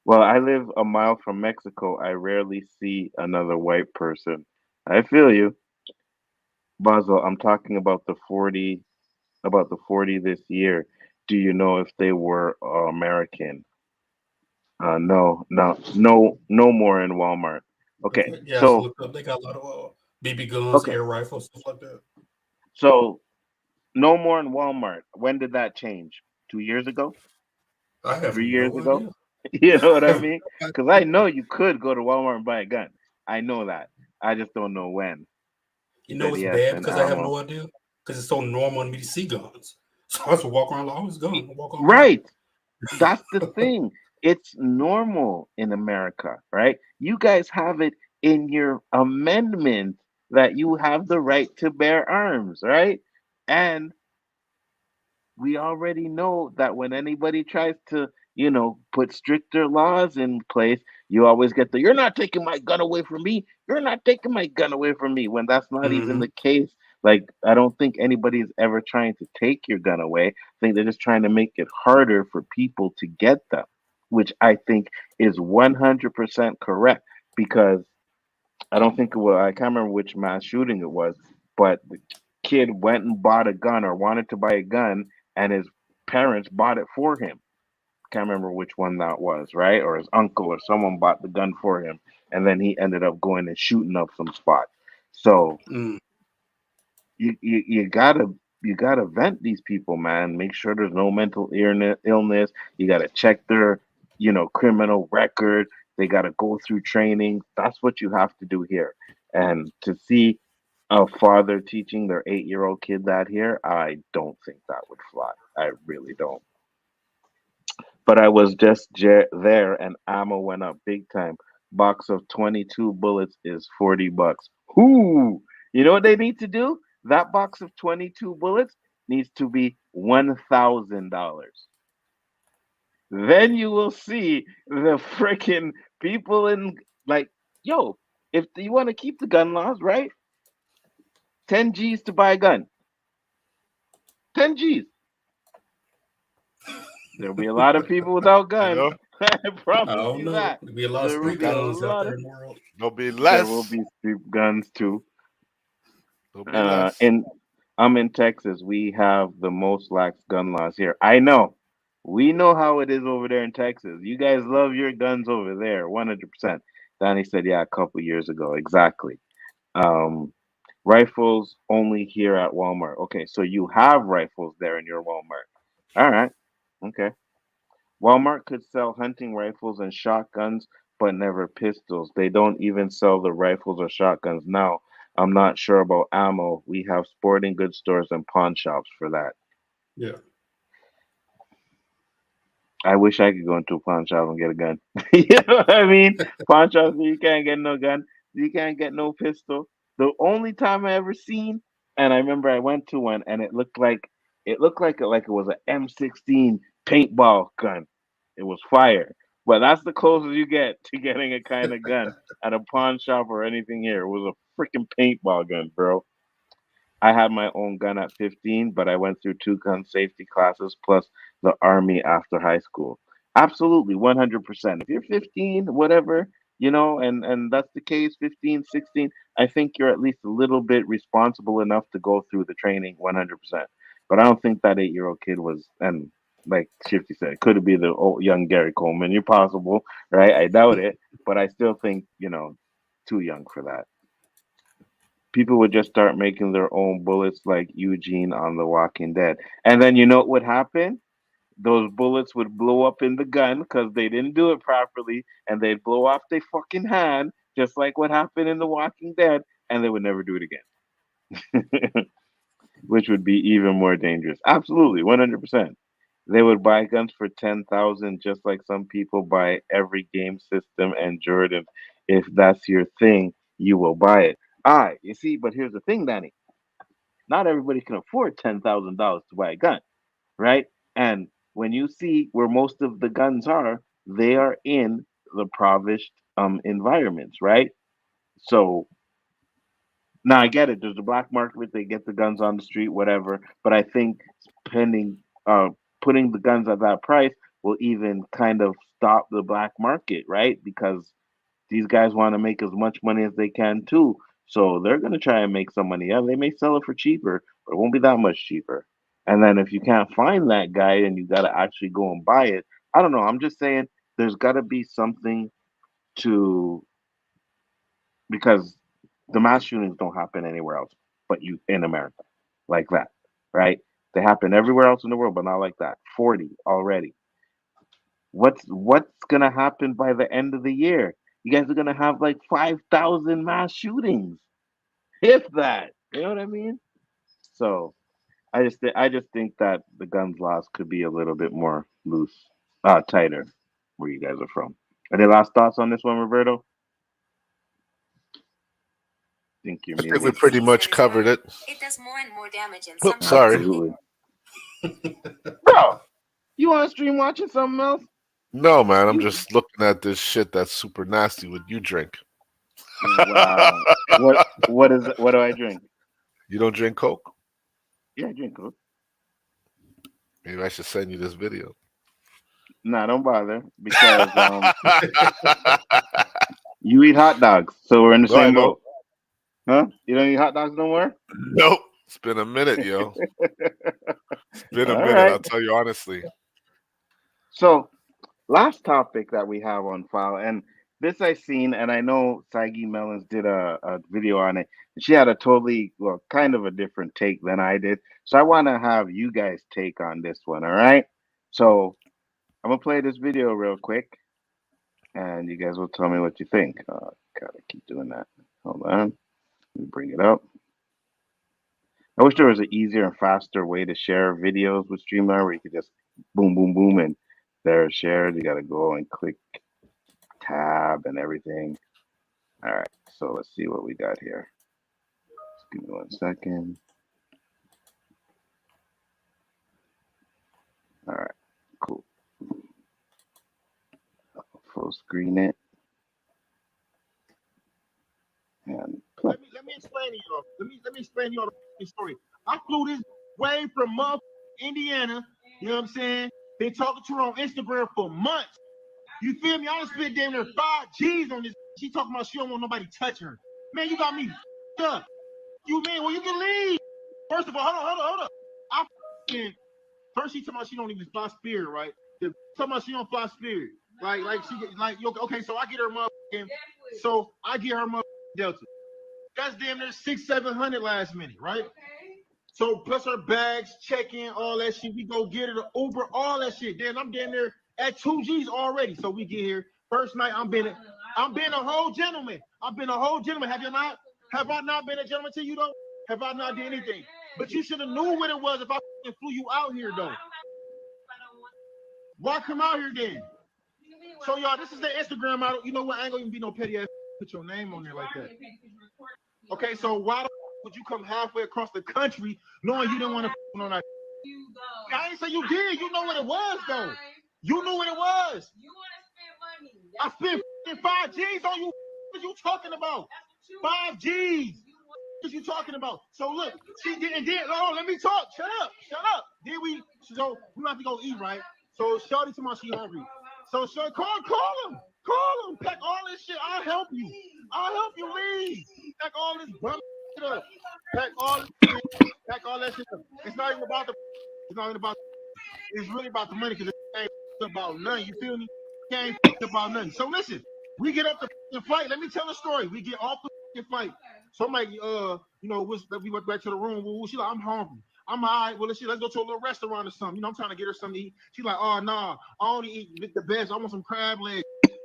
Well, I live a mile from Mexico. I rarely see another white person. I feel you. Basil, I'm talking about the 40 this year. Do you know if they were American? No, no, no, no more in Walmart. Okay, Okay, yeah, I just so looked up. They got a lot of BB guns, okay, air rifles, stuff like that. so no more in Walmart. When did that change? 2 years ago? I have 3 years no ago? idea. You know what I I have mean? no Because I idea. know you could go to Walmart and buy a gun. I know that. I just don't know when. You know Said it's yes bad and because I have ammo. no idea. Because it's so normal to me to see guns. So I just walk around like, oh, it's gun. I walk on by. Right. That's the thing. It's normal in America, right? You guys have it in your amendment that you have the right to bear arms, right? And we already know that when anybody tries to, put stricter laws in place, you always get the, you're not taking my gun away from me. You're not taking my gun away from me, when that's not even Hmm. the case. Like, I don't think anybody is ever trying to take your gun away. I think they're just trying to make it harder for people to get them, which I think is 100% correct because I don't think it was, I can't remember which mass shooting it was, but the kid went and bought a gun or wanted to buy a gun, and his parents bought it for him. Can't remember which one that was, right? Or his uncle or someone bought the gun for him, and then he ended up going and shooting up some spot. So Mm. you gotta vent these people, man. Make sure there's no mental illness. You gotta check their criminal record. They gotta go through training. That's what you have to do here. And to see a father teaching their 8-year-old kid that here, I don't think that would fly. I really don't. but I was just there, and ammo went up big time. Box of 22 bullets is $40. Whoo! You know what they need to do? That box of 22 bullets needs to be $1,000. Then you will see the freaking people in, like, yo, if you want to keep the gun laws, right? 10 G's to buy a gun. 10 G's. There'll be a lot of people without You guns. know, I I promise don't you know. that. There'll be a lot of There will street be a guns out lot there of in the world. there'll be there will less. be street guns too. There'll be less. In I'm in Texas. We have the most lax gun laws here. I know. We know how it is over there in Texas. You guys love your guns over there, 100%. Danny said, yeah, a couple years ago. Exactly. Um, Rifles only here at Walmart. Okay, so you have rifles there in your Walmart. All right. Okay. Walmart could sell hunting rifles and shotguns, but never pistols. They don't even sell the rifles or shotguns now. I'm not sure about ammo. We have sporting goods stores and pawn shops for that. Yeah. I wish I could go into a pawn shop and get a gun. You know what I mean? Pawn shops, you can't get no gun. You can't get no pistol. The only time I ever seen, and I remember I went to one, and it looked like it was an M16 paintball gun. It was fire. But that's the closest you get to getting a kind of gun at a pawn shop or anything here. It was a freaking paintball gun, bro. I had my own gun at 15, but I went through two gun safety classes plus the army after high school. Absolutely, 100%. If you're 15, whatever, and that's the case, 15, 16, I think you're at least a little bit responsible enough to go through the training 100%. But I don't think that 8-year-old kid was, and like Shifty said, could it be the old, young Gary Coleman? You're possible, right? I doubt it, but I still think, too young for that. People would just start making their own bullets like Eugene on The Walking Dead. And then you know what would happen? Those bullets would blow up in the gun because they didn't do it properly and they'd blow off their fucking hand, just like what happened in The Walking Dead, and they would never do it again, which would be even more dangerous. Absolutely, 100%. They would buy guns for 10,000, just like some people buy every game system and Jordan. If that's your thing, you will buy it. You see, but here's the thing, Danny. Not everybody can afford $10,000 to buy a gun, right? And when you see where most of the guns are, they are in the impoverished environments, right? So now I get it. There's a black market. They get the guns on the street, whatever. But I think spending, uh, putting the guns at that price will even kind of stop the black market, right? Because these guys want to make as much money as they can too. So they're going to try and make some money. Yeah, they may sell it for cheaper, but it won't be that much cheaper. And then if you can't find that guy and you got to actually go and buy it, I don't know. I'm just saying there's got to be something to, because the mass shootings don't happen anywhere else but you in America like that, right? They happen everywhere else in the world, but not like that. 40 already. What's gonna happen by the end of the year? You guys are gonna have like 5,000 mass shootings, if that. You know what I mean? So I just think that the guns laws could be a little bit more loose, tighter, where you guys are from. Any last thoughts on this one, Roberto? Think you're I think we muted. pretty much covered it. It does more and more damage and Oops, sorry. Absolutely, bro. You on stream watching something else? No, man, I'm just looking at this shit that's super nasty. What you drink? Wow. What is it? What do I drink? You don't drink Coke? Yeah, I drink Coke. Maybe I should send you this video. Nah, don't bother because you eat hot dogs, so we're in the No, I same don't. boat. Huh? You don't eat hot dogs no more? Nope. It's been a minute, yo. It's been a All minute, right. I'll tell you honestly. So, last topic that we have on file, and this I seen, and I know Saigi Melons did a video on it. She had a totally, well, kind of a different take than I did. So I want to have you guys take on this one, all right? So I'm gonna play this video real quick, and you guys will tell me what you think. Gotta keep doing that. Hold on. Let me bring it up. I wish there was an easier and faster way to share videos with Streamline where you could just boom, boom, boom, and They're shared. You got to go and click tab and everything. All right. So let's see what we got here. Just give me 1 second. All right. Cool. Full screen it and play. Let me explain to y'all. Let me explain to y'all the story. I flew this way from Indiana. You know what I'm saying? Been talking to her on Instagram for months. You feel me? I done spent damn near 5 G's on this. She talking about she don't want nobody touching her. Man, you got me up. You mean? Well, you can leave. First of all, hold on. First she talking about she don't even fly Spirit, right? Talking about she don't fly Spirit. Okay, so I get her motherfucking, so I get her motherfucking Delta. That's damn near 600-700 last minute, right? Okay. So plus her bags, check-in, all that shit. We go get her the Uber, all that shit. Then I'm damn near at 2 G's already. So we get here. First night, I'm being a whole gentleman. I've been a whole gentleman. Have you not? Have I not been a gentleman to you though? Have I not done anything? But you should have knew what it was if I flew you out here though. Why come out here then? So y'all, this is the Instagram model. You know what? I ain't gonna even be no petty ass. Put your name on there like that. Okay, so why the would you come halfway across the country knowing you didn't want to on that? I ain't say you did. You know what it was though. You knew what it was. You want to spend money. I spent 5 G's on you. What are you talking about? 5 G's. What you talking about? So look, she did. Oh, let me talk. Shut up. Then we have to go eat, right? So Shorty told me she hungry. So Shorty, call him. Pack all this shit. I'll help you leave. Pack all this bum shit up. Pack all that shit up. It's not even about it's really about the money because it ain't about nothing. You feel me? It ain't about nothing. So listen, we get up the flight. Let me tell a story. We get off the flight. So I'm like, we went back to the room. She's like, I'm hungry. I'm all right. Well, let's go to a little restaurant or something. You know, I'm trying to get her something to eat. She's like, oh, nah, I only eat the best. I want some crab legs.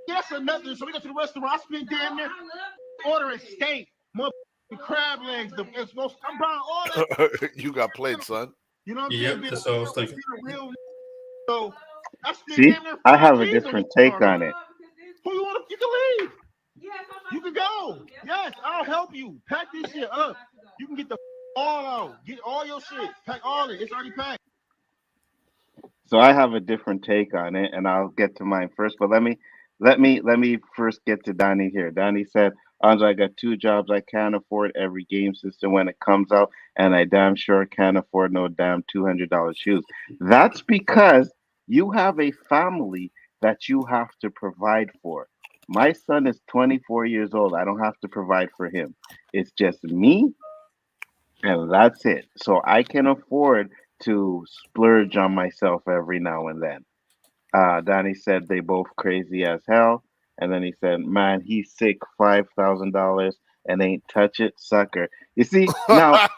Yes or nothing. So we go to the restaurant. I spent damn near ordering steak, crab legs. I'm buying all that. You got played, son. You know what I'm saying? That's what I was thinking. So see, I have a different take on it. Who you want? You can leave. You can go. Yes, I'll help you. Pack this shit up. You can get the all out. Get all your shit. Pack all it. It's already packed. So I have a different take on it, and I'll get to mine first. But let me first get to Donnie here. Donnie said, Andre, I got 2 jobs. I can't afford every game system when it comes out, and I damn sure can't afford no damn $200 shoes. That's because you have a family that you have to provide for. My son is 24 years old. I don't have to provide for him. It's just me, and that's it. So I can afford to splurge on myself every now and then. Donnie said they both crazy as hell. And then he said, man, he's sick, $5,000 and ain't touch it, sucker. You see, now,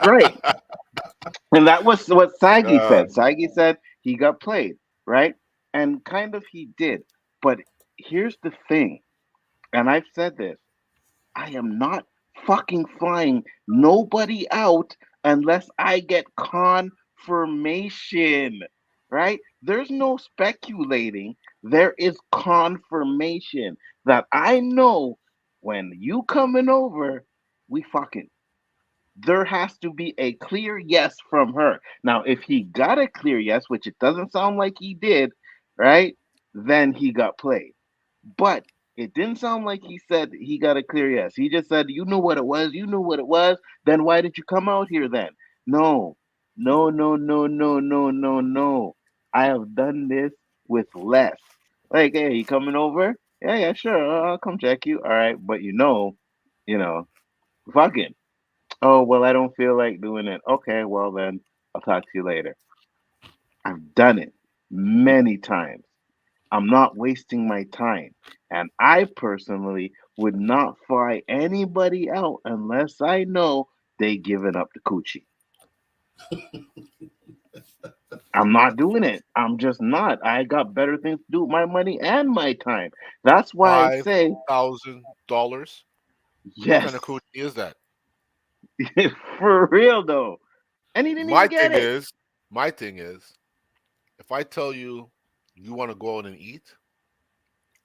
right. And that was what Sagi said. Sagi said he got played, right? And kind of he did. But here's the thing, and I've said this, I am not fucking flying nobody out unless I get confirmation, right? There's no speculating. There is confirmation that I know when you coming over, we fucking. There has to be a clear yes from her. Now, if he got a clear yes, which it doesn't sound like he did, right? Then he got played. But it didn't sound like he said he got a clear yes. He just said, you knew what it was. You knew what it was. Then why did you come out here then? No. I have done this with less. Like, hey, you coming over? Yeah, sure. I'll come check you. All right. But fucking. Oh, well, I don't feel like doing it. Okay, well, then I'll talk to you later. I've done it many times. I'm not wasting my time. And I personally would not fly anybody out unless I know they giving up the coochie. I'm not doing it. I'm just not. I got better things to do with my money and my time. That's why I say $5,000. Yes. What kind of coochie is that? For real though. And he didn't even get it. My thing is, if if I tell you you want to go out and eat,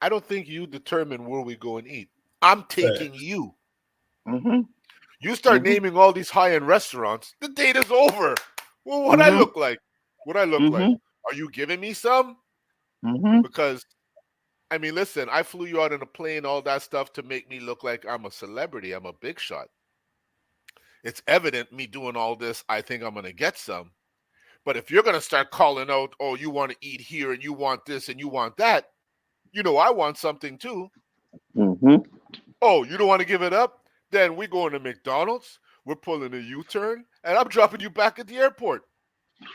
I don't think you determine where we go and eat. I'm taking Facts. you. Mm-hmm. You start Mm-hmm. naming all these high-end restaurants, the date is over. Well, what I Mm-hmm. look like? What I look like? Mm-hmm. Are you giving me some? Mm-hmm. Because I mean, listen, I flew you out in a plane, all that stuff to make me look like I'm a celebrity. I'm a big shot. It's evident me doing all this, I think I'm gonna get some. But if you're gonna start calling out, oh, you want to eat here and you want this and you want that, I want something too. Mm-hmm. Oh, you don't want to give it up? Then we going to McDonald's. We're pulling a U-turn, and I'm dropping you back at the airport.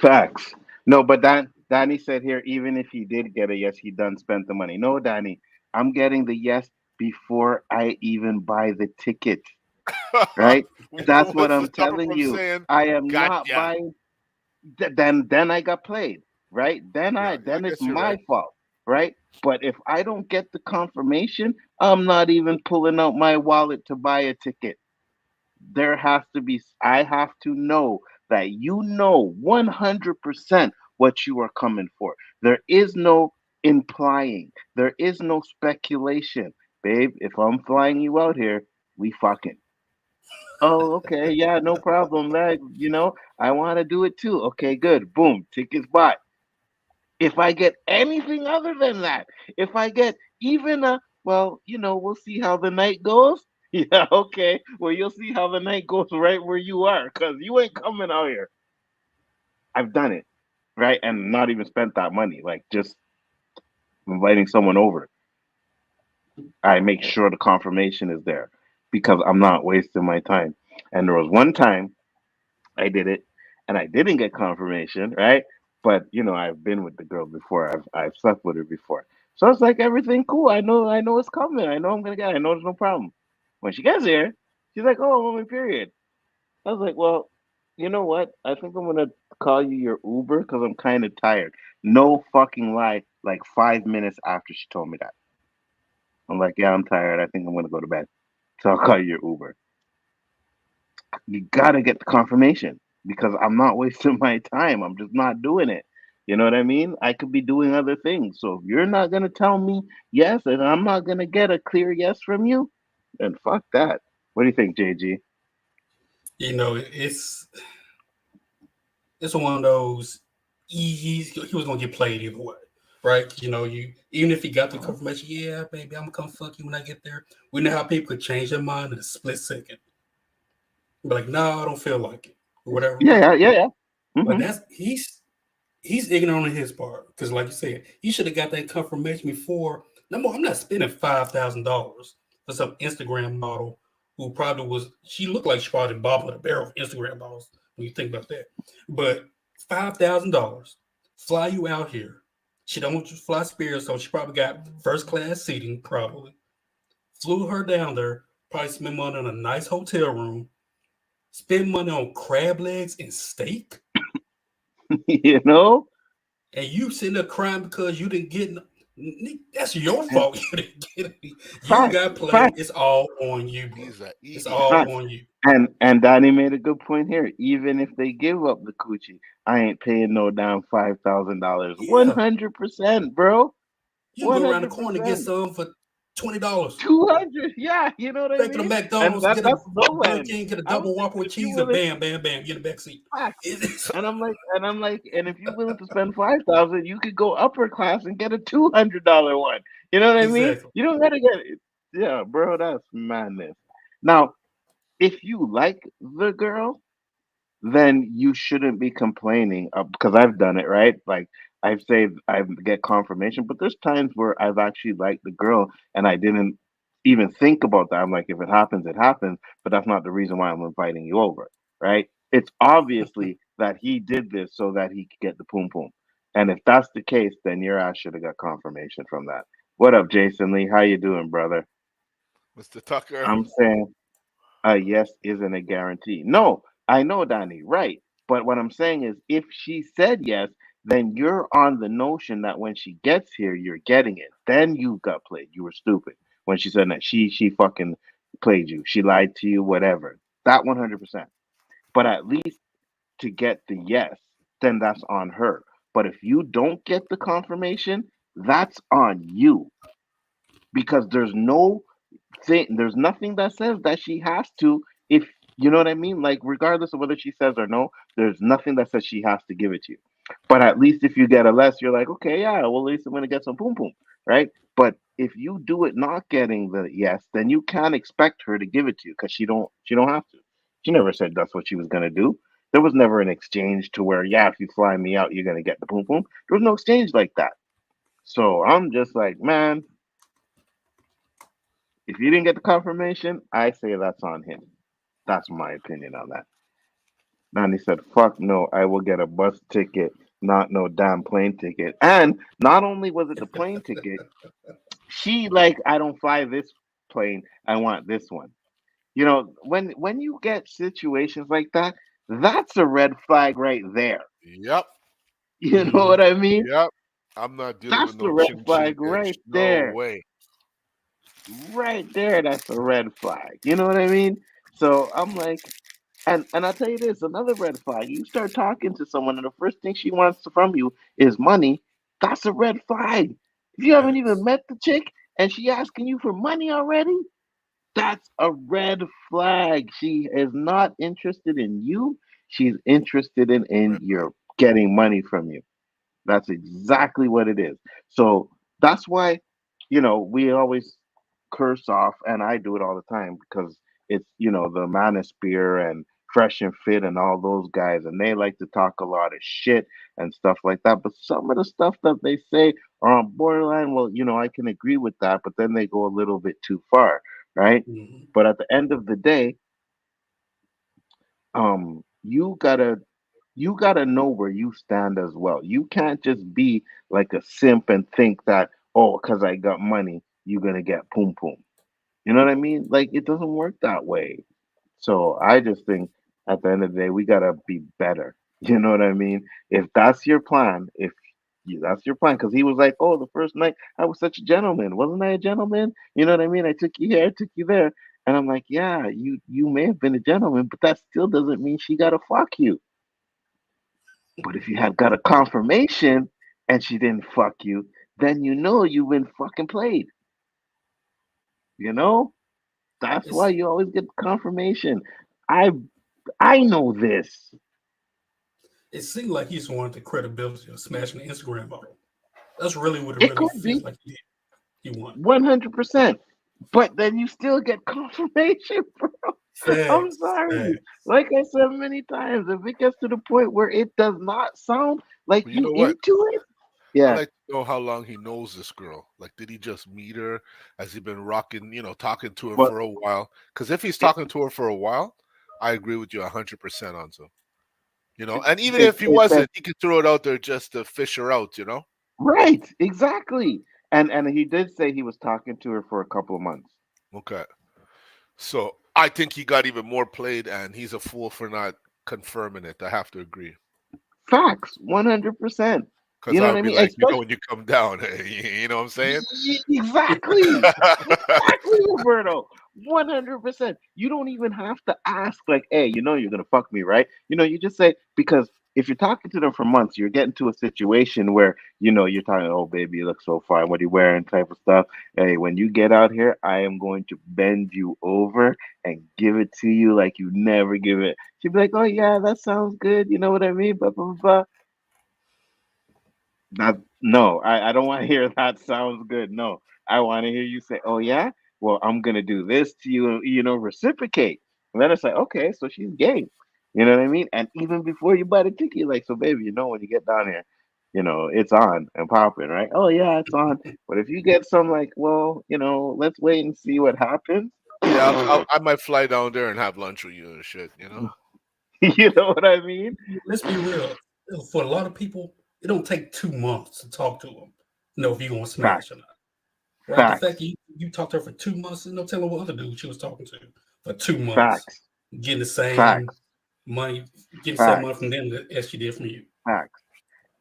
Facts. No, but Danny said here, even if he did get a yes, he done spent the money. No, Danny, I'm getting the yes before I even buy the ticket. Right? That's what What's to I'm stop him telling from you. saying, I am not "Gotcha"? buying. Then I got played. Right? Yeah, I Then it's guess you're my right. fault. Right? But if I don't get the confirmation, I'm not even pulling out my wallet to buy a ticket. There has to be, I have to know that 100% what you are coming for. There is no implying, there is no speculation. Babe, if I'm flying you out here, we fucking. Oh, okay, yeah, no problem. I want to do it too. Okay, good. Boom, tickets bought. If I get anything other than that, if I get even well, we'll see how the night goes. Yeah, okay. Well, you'll see how the night goes right where you are, because you ain't coming out here. I've done it, right? And not even spent that money. Like, just inviting someone over. I make sure the confirmation is there because I'm not wasting my time. And there was one time I did it and I didn't get confirmation, right? But I've been with the girl before. I've slept with her before. So it's like everything cool. I know it's coming. I know I'm gonna get it. I know there's no problem. When she gets here, she's like, "Oh, I'm on my period." I was like, "Well, you know what? I think I'm gonna call you your Uber because I'm kind of tired." No fucking lie. Like 5 minutes after she told me that, I'm like, "Yeah, I'm tired. I think I'm gonna go to bed." So I'll call you your Uber. You gotta get the confirmation because I'm not wasting my time. I'm just not doing it. You know what I mean? I could be doing other things. So if you're not gonna tell me yes, and I'm not gonna get a clear yes from you, then fuck that. What do you think, JG? It's one of those. He was gonna get played either way, right? You even if he got the confirmation, yeah, baby, I'm gonna come fuck you when I get there. We know how people could change their mind in a split second. Be like, no, I don't feel like it, or whatever. Yeah, yeah, yeah. But Hmm. he's ignorant on his part because, like you said, he should have got that confirmation before. Number, I'm not spending $5,000 for some Instagram model who probably was. She looked like she probably bottom of the barrel of Instagram models when you think about that. But $5,000 fly you out here. She don't want you to fly Spirit, so she probably got first class seating. Probably flew her down there. Probably spent money on a nice hotel room. Spend money on crab legs and steak. you know? And you sitting there crying because you didn't get. That's your And fault. You didn't get it. You fact, got played. fact, It's all on you, bro. He's an It's idiot. all fact. on you. And Donnie made a good point here. Even if they give up the coochie, I ain't paying no down $5,000. Yeah, 100%, bro. you can One go around the hundred corner and get percent. some for $20. 200. Yeah, you know what I Take to the mean. And McDonald's, that get a that's low Burger end. King, get a I was double like, Whopper with if you cheese, and willing, bam, bam, bam, get in the back seat. facts. It's, And if you're willing to spend 5,000, you could go upper class and get a $200 one. You know what I mean? exactly. You don't gotta get it. Yeah, bro, that's madness. Now, if you like the girl, then you shouldn't be complaining because I've done it, right? Like I've said I get confirmation, but there's times where I've actually liked the girl and I didn't even think about that. I'm like, if it happens, it happens, but that's not the reason why I'm inviting you over, right? It's obviously that he did this so that he could get the poom poom. And if that's the case, then your ass should have got confirmation from that. What up, Jason Lee? How you doing, brother? Mr. Tucker. I'm saying a yes isn't a guarantee. No, I know, Danny, right. But what I'm saying is, if she said yes, then you're on the notion that when she gets here, you're getting it. Then you got played. You were stupid when she said that she fucking played you. She lied to you, whatever. That 100%. But at least to get the yes, then that's on her. But if you don't get the confirmation, that's on you, because there's nothing that says that she has to. If you know what I mean, like regardless of whether she says or no, there's nothing that says she has to give it to you. But at least if you get a less, you're like, okay, yeah, well, at least I'm gonna get some boom boom, right? But if you do it not getting the yes, then you can't expect her to give it to you, because she don't have to. She never said that's what she was gonna do. There was never an exchange to where, yeah, if you fly me out, you're gonna get the boom boom. There was no exchange like that. So I'm just like, man, if you didn't get the confirmation, I say that's on him. That's my opinion on that. Nani said, fuck no, I will get a bus ticket, not no damn plane ticket. And not only was it the plane ticket, she like, I don't fly this plane, I want this one. You know, when you get situations like that, that's a red flag right there. Yep. You know what I mean? Yep. I'm not dealing That's with the no red ching ching, flag bitch. right No there. way. Right there, that's a red flag. You know what I mean? So I'm like, and I'll tell you this, another red flag. You start talking to someone and the first thing she wants from you is money, that's a red flag. If you haven't even met the chick and she asking you for money already, that's a red flag. She is not interested in you. She's interested in your getting money from you. That's exactly what it is. So that's why, we always curse off, and I do it all the time because it's, the Manosphere and Fresh and Fit and all those guys, and they like to talk a lot of shit and stuff like that. But some of the stuff that they say are on borderline. Well, I can agree with that, but then they go a little bit too far, right? But at the end of the day, you gotta know where you stand as well. You can't just be like a simp and think that, oh, because I got money, you're gonna get poom poom. You know what I mean? Like, it doesn't work that way. So I just think at the end of the day, we gotta be better. You know what I mean? If that's your plan, if that's your plan, because he was like, oh, the first night I was such a gentleman, wasn't I a gentleman? You know what I mean? I took you here, I took you there, and I'm like, yeah, you may have been a gentleman, but that still doesn't mean she gotta fuck you. But if you had got a confirmation and she didn't fuck you, then you've been fucking played. You know? That's why you always get confirmation. I I know this. It seemed like he just wanted the credibility of smashing the Instagram model. That's really what it It really could feels be like he won. 100%. But then you still get confirmation, bro. I'm Facts. sorry. Like I said many times, if it gets to the point where it does not sound like But you you know what? into it, I yeah. like to know how long he knows this girl. Like, did he just meet her? Has he been rocking, talking to her But for a while? Because if he's it, talking to her for a while, I agree with you 100% on so. And even it, if he it says wasn't, he could throw it out there just to fish her out. right, exactly. And he did say he was talking to her for a couple of months. Okay. So I think he got even more played, and he's a fool for not confirming it. I have to agree. Facts, 100%. Because You know I what would I be mean? like, Especially when you come down, you know what I'm saying? exactly, exactly, Roberto. 100%. You don't even have to ask, like, hey, you're gonna fuck me, right? You just say, because if you're talking to them for months, you're getting to a situation where you're talking, oh baby, you look so fine. What are you wearing? Type of stuff. Hey, when you get out here, I am going to bend you over and give it to you like you never give it. She'd be like, oh yeah, that sounds good. You know what I mean? Blah blah blah, blah. No, I don't want to hear that sounds good. No, I want to hear you say, "Oh yeah, well I'm gonna do this to you," reciprocate. And then it's like, okay, so she's game. You know what I mean? And even before you buy the ticket, like, so baby, when you get down here, it's on and popping, right? Oh yeah, it's on. But if you get some like, well, let's wait and see what happens. Yeah, I might fly down there and have lunch with you and shit. You know what I mean? Let's be real. For a lot of people, it don't take 2 months to talk to them. If you're gonna smash Facts. or not. Right? The fact Facts. that you talked to her for 2 months, and no telling what other dude she was talking to for 2 months, Facts. getting the same Facts. money, getting the same money Facts. from them as she did from you. Facts.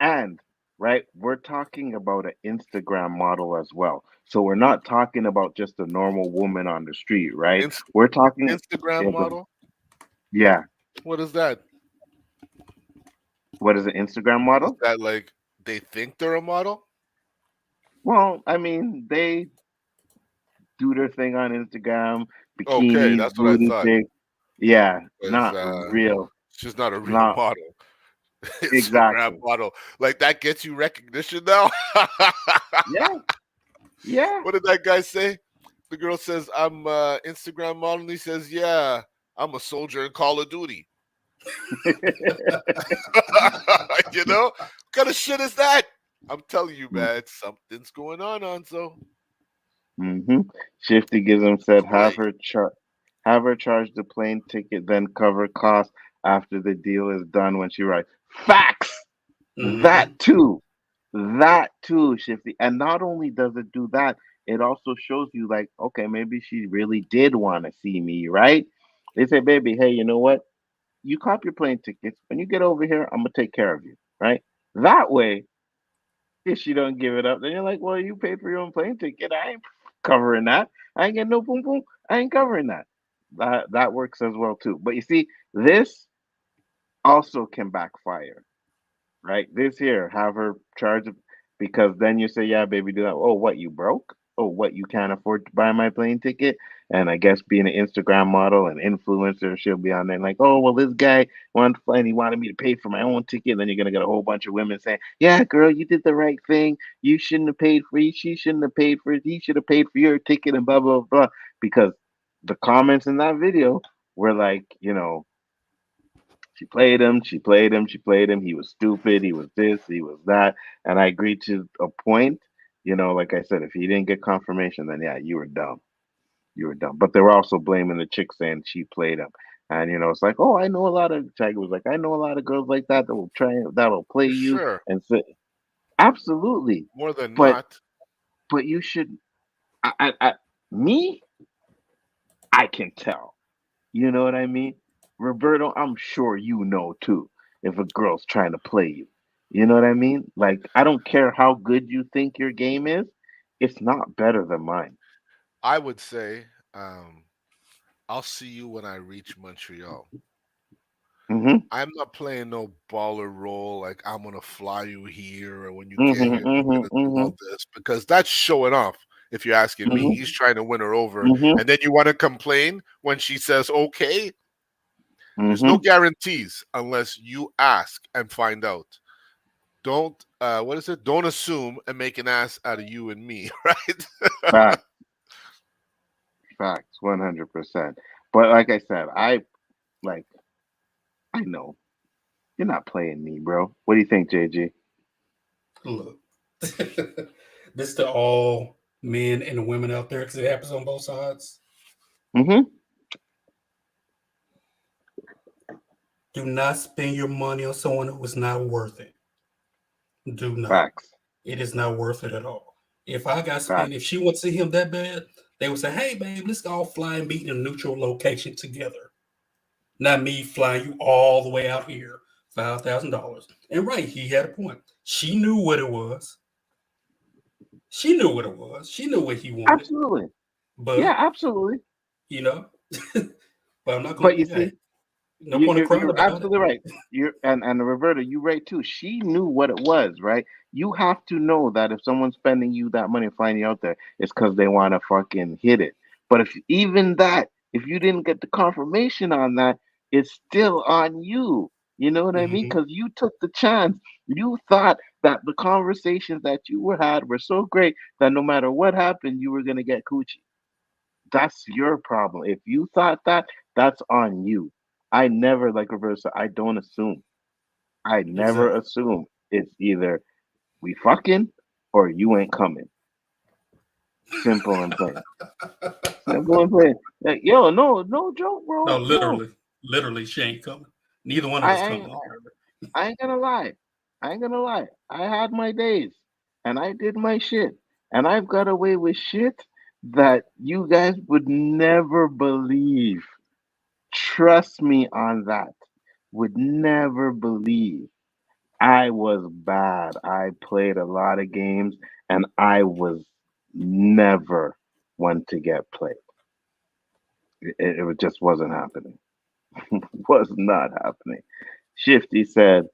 And right, we're talking about an Instagram model as well. So we're not talking about just a normal woman on the street, right? We're talking Instagram yeah, model? yeah. What is that? What is an Instagram Is model? that like they think they're a model? Well, I mean, they do their thing on Instagram, Okay, bikinis, that's what I booty thought. pics. Yeah, Because not real. she's not a real Not model. Instagram exactly. model. Like that gets you recognition now. Yeah, yeah. What did that guy say? The girl says, I'm Instagram model, and he says, yeah, I'm a soldier in Call of Duty. You know? What kind of shit is that? I'm telling you, man, something's going on, Nzo. Mm-hmm. Shifty Gism said, Great. have her charge the plane ticket, then cover costs after the deal is done when she arrives. Facts. That too. That too, Shifty. And not only does it do that, it also shows you like, okay, maybe she really did want to see me, right? They say, baby, hey, you know what? You cop your plane tickets. When you get over here, I'm gonna take care of you, right? That way, if she don't give it up, then you're like, well, you paid for your own plane ticket. I ain't covering that. I ain't getting no boom boom. I ain't covering that. That works as well too. But you see, this also can backfire, right? This here, have her charge because then you say, yeah, baby, do that. Oh, what, you broke? Oh, what, you can't afford to buy my plane ticket? And I guess being an Instagram model and influencer, she'll be on there like, oh, well, this guy wanted to fly and he wanted me to pay for my own ticket. And then you're gonna get a whole bunch of women saying, yeah, girl, you did the right thing. You shouldn't have paid for it. She shouldn't have paid for it. He should have paid for your ticket and blah blah blah. Because the comments in that video were like, she played him, she played him, she played him. He was stupid, he was this, he was that. And I agreed to a point. Like I said, if he didn't get confirmation, then yeah, you were dumb. You were dumb. But they were also blaming the chick saying she played him. And it's like, oh, I know a lot of Tiger was like, I know a lot of girls like that that'll play For you sure. and say absolutely. More than But not. but you should me, I can tell. You know what I mean? Roberto, I'm sure you know too if a girl's trying to play you. You know what I mean? Like, I don't care how good you think your game is, it's not better than mine. I would say, I'll see you when I reach Montreal. Mm-hmm. I'm not playing no baller role like I'm gonna fly you here, or when you get Mm-hmm. here, I'm gonna do Mm-hmm. all this, because that's showing off. If you're asking me, Mm-hmm. he's trying to win her over, Mm-hmm. and then you want to complain when she says okay. There's Mm-hmm. no guarantees unless you ask and find out. Don't what is it? Don't assume and make an ass out of you and me, right? Facts. Facts. 100%. But like I said, I know you're not playing me, bro. What do you think, JG? Look, this to all men and women out there because it happens on both sides. Mm-hmm. Do not spend your money on someone who is not worth it. Do not. Facts. It is not worth it at all. If I got spent, Facts. if she wants to see him that bad, they would say, hey, babe, let's all fly and meet in a neutral location together. Not me flying you all the way out here, $5,000. And right, he had a point. She knew what it was. She knew what it was. She knew what he wanted. Absolutely. But, Yeah, absolutely. But I'm not going But to, you see, no point of crying you're about absolutely it. right. And Roberta, you right too. She knew what it was, right? You have to know that if someone's spending you that money flying you out there, it's because they want to fucking hit it. But if if you didn't get the confirmation on that, it's still on you. You know what I mean? Because you took the chance. You thought that the conversations that you had were so great that no matter what happened, you were gonna get coochie. That's your problem. If you thought that, that's on you. I never, like Roberta said, I don't assume. I never Exactly. assume. It's either we fucking or you ain't coming. Simple and plain. Simple and plain. Like, yo, no joke, bro. No, No. literally, she ain't coming. Neither one of us I ain't coming. I ain't gonna lie. I ain't gonna lie. I had my days and I did my shit. And I've got away with shit that you guys would never believe. Trust me on that. Would never believe. I was bad. I played a lot of games and I was never one to get played. It just wasn't happening. Was not happening. Shifty said,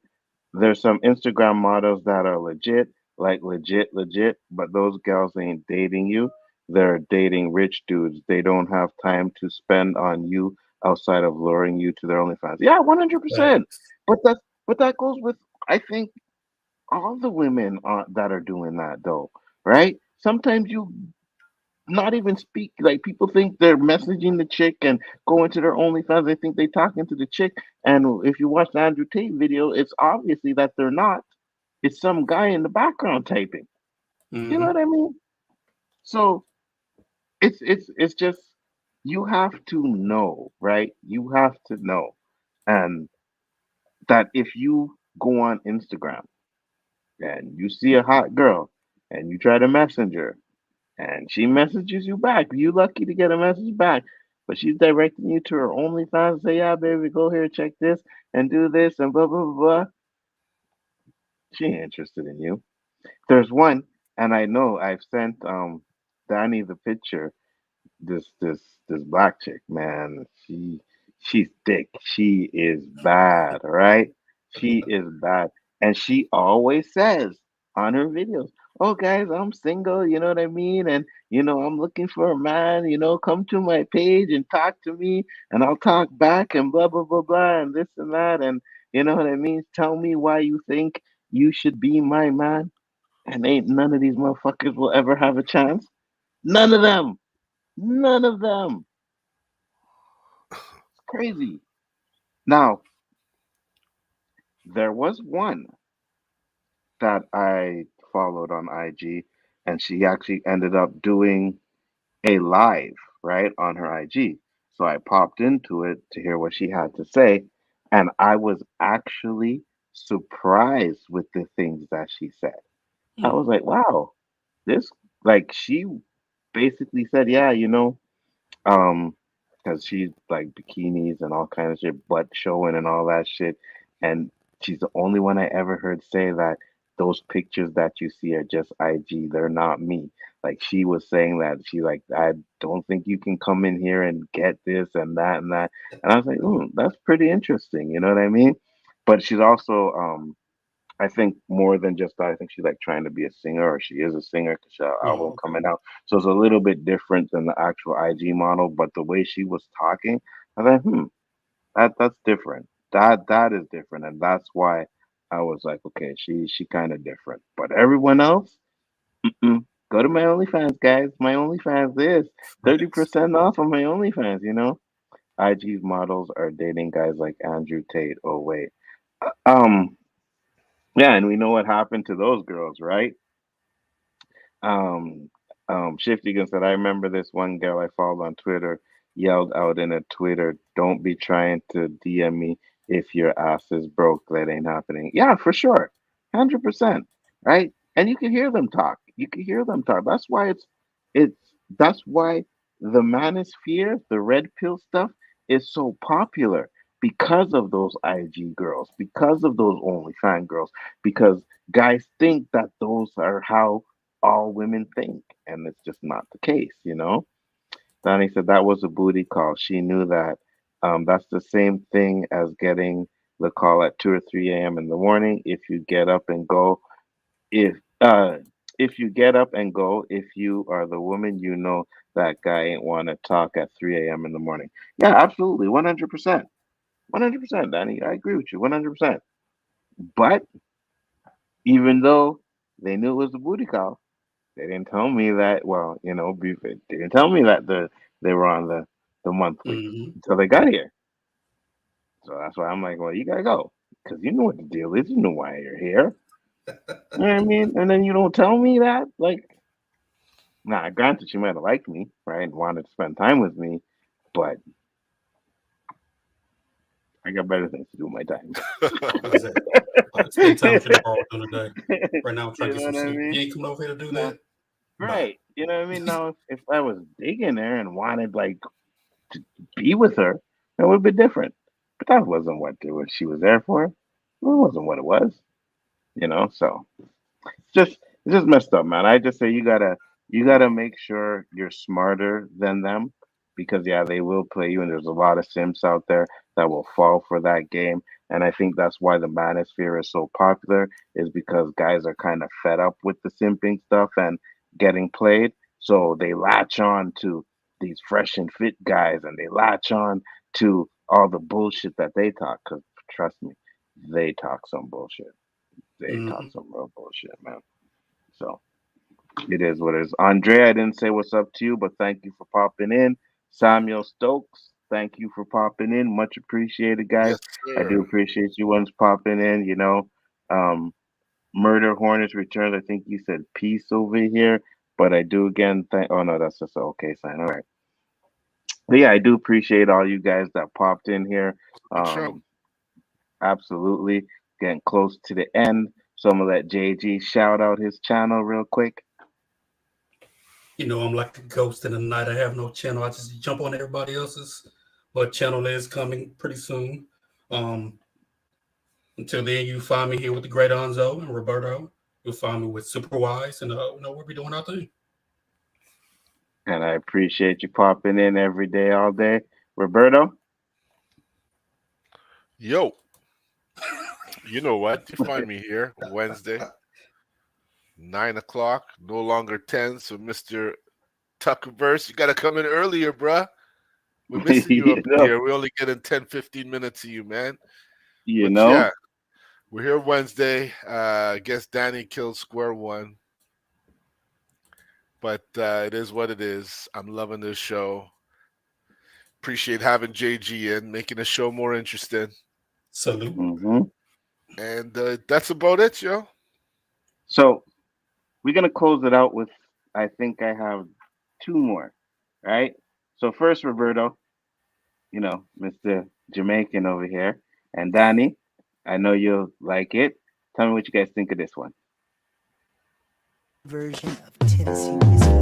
There's some Instagram models that are legit, like legit, but those girls ain't dating you. They're dating rich dudes. They don't have time to spend on you outside of luring you to their OnlyFans. Yeah, 100%. Facts. But that goes with, I think, all the women that are doing that though, right? Sometimes you not even speak, like people think they're messaging the chick and going to their OnlyFans. They think they talking to the chick, and if you watch the Andrew Tate video, it's obviously that they're not. It's some guy in the background typing. You know Mm-hmm. what I mean? So it's just, you have to know, right? You have to know, and that if you go on Instagram and you see a hot girl and you try to messenger and she messages you back. You lucky to get a message back. But she's directing you to her OnlyFans. Say, yeah, baby, go here, check this and do this and blah blah blah blah. She ain't interested in you. There's one, and I know I've sent Danny the picture. This black chick, man, she's thick. She is bad, right? She is bad. And she always says on her videos, "Oh guys, I'm single, you know what I mean? And I'm looking for a man, come to my page and talk to me and I'll talk back and blah blah blah blah and this and that and you know what I mean? Tell me why you think you should be my man." And ain't none of these motherfuckers will ever have a chance. None of them. None of them. It's crazy. Now, there was one that I followed on IG, and she actually ended up doing a live, right, on her IG. So I popped into it to hear what she had to say, and I was actually surprised with the things that she said. I was like, wow, this, like, she basically said, yeah, um, because she's like bikinis and all kind of shit, butt showing and all that shit. And she's the only one I ever heard say that those pictures that you see are just IG. They're not me. Like she was saying that she like, I don't think you can come in here and get this and that and that. And I was like, that's pretty interesting. You know what I mean? But she's also I think more than just that, I think she's like trying to be a singer, or she is a singer because her album Oh, okay. coming out. So it's a little bit different than the actual IG model. But the way she was talking, I was like, that's different. That is different, and that's why I was like, okay, she kind of different. But everyone else, go to my OnlyFans, guys. My OnlyFans is Facts. 30% off of my OnlyFans. IG's models are dating guys like Andrew Tate. Oh wait, um, yeah, and we know what happened to those girls, right? Um, Shifty said, I remember this one girl I followed on Twitter yelled out in a Twitter, "Don't be trying to DM me if your ass is broke. That ain't happening." Yeah, for sure. 100%. Right? And you can hear them talk. You can hear them talk. It's, that's why the manosphere, the red pill stuff is so popular because of those IG girls, because of those OnlyFans girls, because guys think that those are how all women think, and it's just not the case. Donnie said that was a booty call. She knew that. That's the same thing as getting the call at 2 or 3 a.m. in the morning. If you get up and go, if uh, if you get up and go, if you are the woman, that guy ain't want to talk at 3 a.m. in the morning. Yeah, absolutely, 100%, 100%, Danny. I agree with you, 100%. But even though they knew it was a booty call, they didn't tell me that. Well, they didn't tell me that they were on the monthly Mm-hmm. until they got here. So that's why I'm like, well, you gotta go because you know what the deal is. You know why you're here. You know what I mean? And then you don't tell me that. Like, nah. Granted, she might have liked me, right, and wanted to spend time with me, but I got better things to do with my time. Exactly. Spend time with your dog during the day. Right now, I'm trying You to get know some what I sleep. mean? You ain't coming over here to do No, that? Bye. right. You know what I mean? Now, if I was digging there and wanted like to be with her, that would be different. But that wasn't what she was there for. It wasn't what it was. So it's just messed up, man. I just say you gotta make sure you're smarter than them because yeah, they will play you, and there's a lot of simps out there that will fall for that game. And I think that's why the manosphere is so popular, is because guys are kind of fed up with the simping stuff and getting played. So they latch on to these fresh and fit guys, and they latch on to all the bullshit that they talk. Because trust me, they talk some bullshit. They talk some real bullshit, man. So it is what it is. Andre, I didn't say what's up to you, but thank you for popping in. Samuel Stokes, thank you for popping in. Much appreciated, guys. Yes, I do sir. appreciate you ones popping in. Um, Murder Hornets returns. I think you said peace over here, but I do again thank. Oh no, that's just an okay sign. All right. But yeah, I do appreciate all you guys that popped in here. Good show. Absolutely. Getting close to the end. So I'm gonna let JG shout out his channel real quick. You know, I'm like a ghost in the night. I have no channel. I just jump on everybody else's. But channel is coming pretty soon. Until then, you find me here with the great Nzo and Roberto. You'll find me with Superwise, and we'll be doing our thing. And I appreciate you popping in every day, all day. Roberto? Yo. You know what? You find me here Wednesday, 9 o'clock, no longer 10. So, Mr. Tuckerverse, you got to come in earlier, bruh. We're missing you up here. We're only getting 10, 15 minutes of you, man. You know? Yeah, we're here Wednesday. I guess Danny killed square one. But it is what it is. I'm loving this show. Appreciate having JG in, making the show more interesting. Salute. Mm-hmm. And that's about it, yo. So we're gonna close it out with, I think I have two more, right? So first, Roberto, Mr. Jamaican over here, and Danny, I know you'll like it. Tell me what you guys think of this one. Version of Tennessee Whiskey.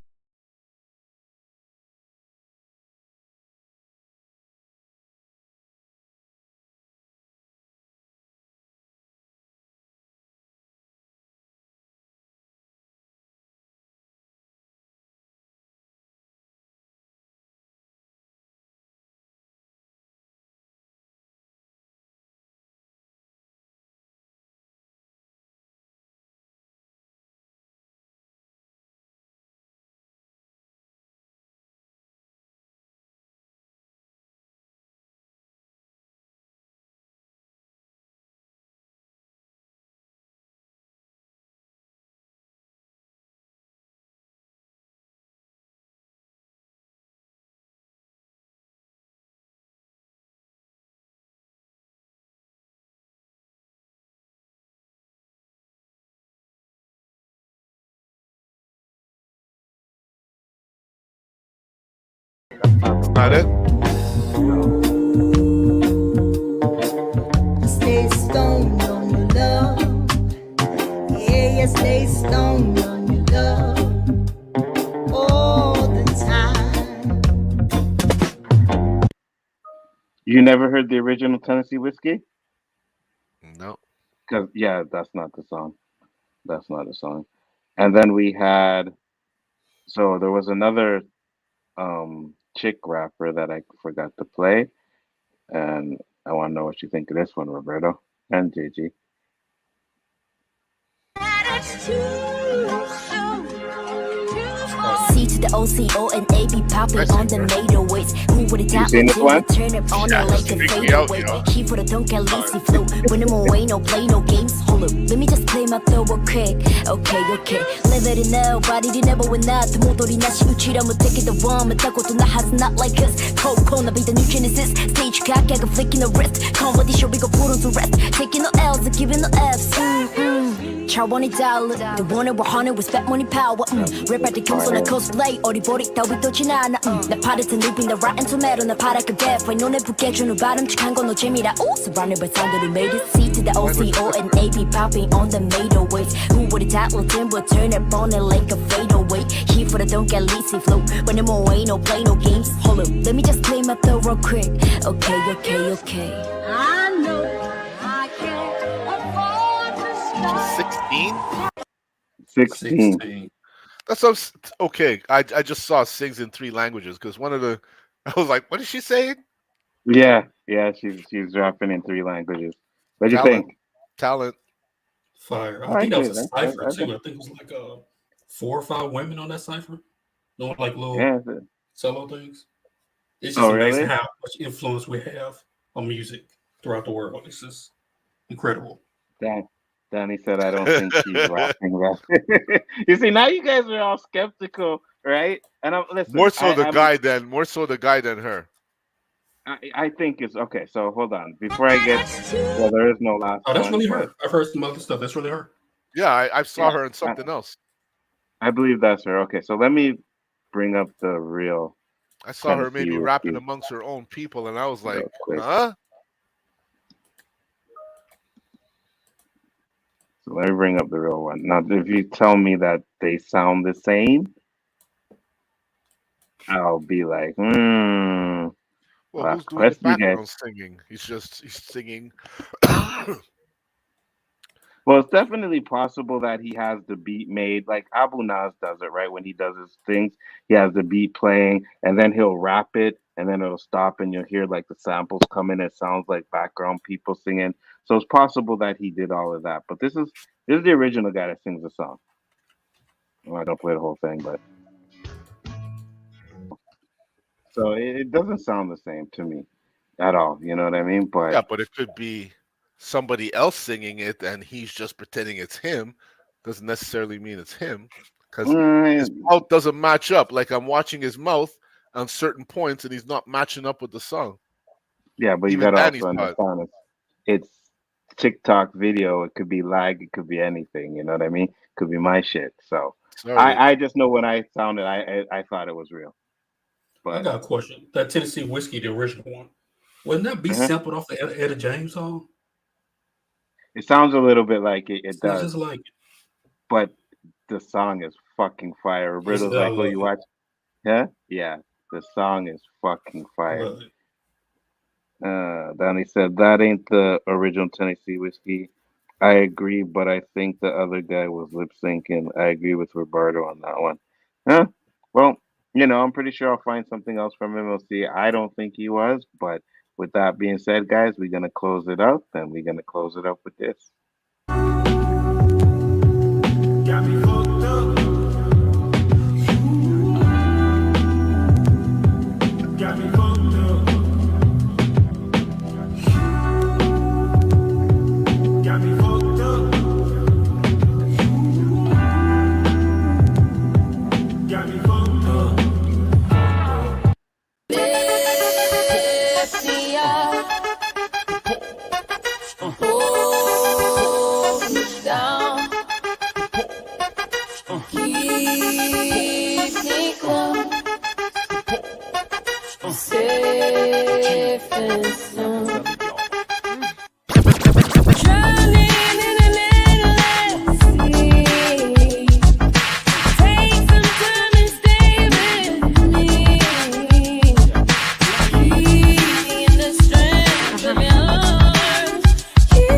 Not it? Stay stoned on your love. Yeah, stay stoned on your love all the time. You never heard the original Tennessee Whiskey? No. Because that's not the song. That's not a song. And then we had, so there was another chick rapper that I forgot to play, and I want to know what you think of this one, Roberto and JG. C to the O.C.O and A be popping on the NATO ways. Who would it seen this one? Turn up on it like a fadeaway. He for the don't get lazy flow. When I'm away, no play, no games. Hold up, let me just play my throw real quick. Okay. Live it in now, body did never win that. 모돌이 나시 우치라면 take it the one. 못하고도 나 has not like us. Cold corner be the new genesis. Stage cock, I got flicking the wrist. Competition, we go put on to rest. Taking no L's and giving no F's. 차원이 달라. The one we're hunting with spent money power. Rip at the kills on the cosplay. 어리버리 따위 떠진 않아. 내 파릇은 립인 the rotten tomato. 내 파랗게 대파. 눈에 붓게 주는 바람직한 건 너 재미라. Ooh, surrounded by sound that made it. C to the O.C.O and A be popping on the NATO waves. Who would it tackle them will turn it on it like a fadeaway. Here for the don't get lazy flow. When I'm away, no play, no games. Hold up, let me just play my throw real quick. Okay. I know I can't afford to stop. 16. That's okay. I just saw sings in 3 languages because one of the, I was like, what is she saying? Yeah, she's rapping in 3 languages. What do you think? Talent. Fire. I think that was a cipher too. I think it was like 4 or 5 women on that cipher. Doing like little solo things. It's just amazing how much influence we have on music throughout the world. It's just incredible. Danny said, I don't think she's rapping that. You see, now you guys are all skeptical, right? And listen, more so the guy than her. I think it's okay. So hold on, before I get, there is no last. Oh, that's really her. I've heard some other stuff. That's really her. Yeah, I saw her in something else. I believe that's her. Okay, so let me bring up the real. I saw her maybe rapping amongst her own people, and I was like, huh? So let me bring up the real one. Now, if you tell me that they sound the same, I'll be like, Well, who's doing the background singing? He's singing. Well, it's definitely possible that he has the beat made, like Abu Nas does it, right? When he does his things, he has the beat playing, and then he'll rap it, and then it'll stop, and you'll hear like the samples come in. It sounds like background people singing. So it's possible that he did all of that. But this is the original guy that sings the song. Well, I don't play the whole thing, but so it doesn't sound the same to me at all. You know what I mean? But yeah, but it could be somebody else singing it and he's just pretending it's him. Doesn't necessarily mean it's him, because his mouth doesn't match up. Like, I'm watching his mouth on certain points and he's not matching up with the song. Yeah, but you gotta also understand it's TikTok video. It could be lag, it could be anything, you know what I mean? It could be my shit. So I just know when I sounded, I thought it was real. But I got a question. That Tennessee Whiskey, the original one, wouldn't that be sampled off the Etta James song? It sounds a little bit like it does. Just like it. But the song is fucking fire. Roberto's like, oh, you watch? Yeah? Yeah. The song is fucking fire. Danny said, that ain't the original Tennessee Whiskey. I agree, but I think the other guy was lip syncing. I agree with Roberto on that one. Huh? Well, you know, I'm pretty sure I'll find something else from him. We'll see. I don't think he was, but with that being said, guys, we're going to close it up, and we're going to close it up with this. Got me fucked up. Got me fucked up. Got me fucked up. Got me fucked up. Lift me up. Hold me down. Keep me close. Safe and sound. Drowning in an endless sea. Take some time and stay with me. Keep me in the strength of your arms. Keep me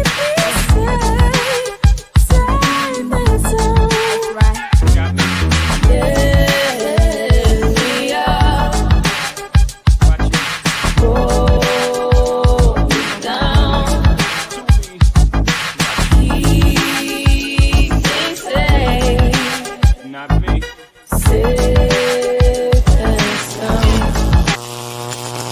safe, safe and sound. Safe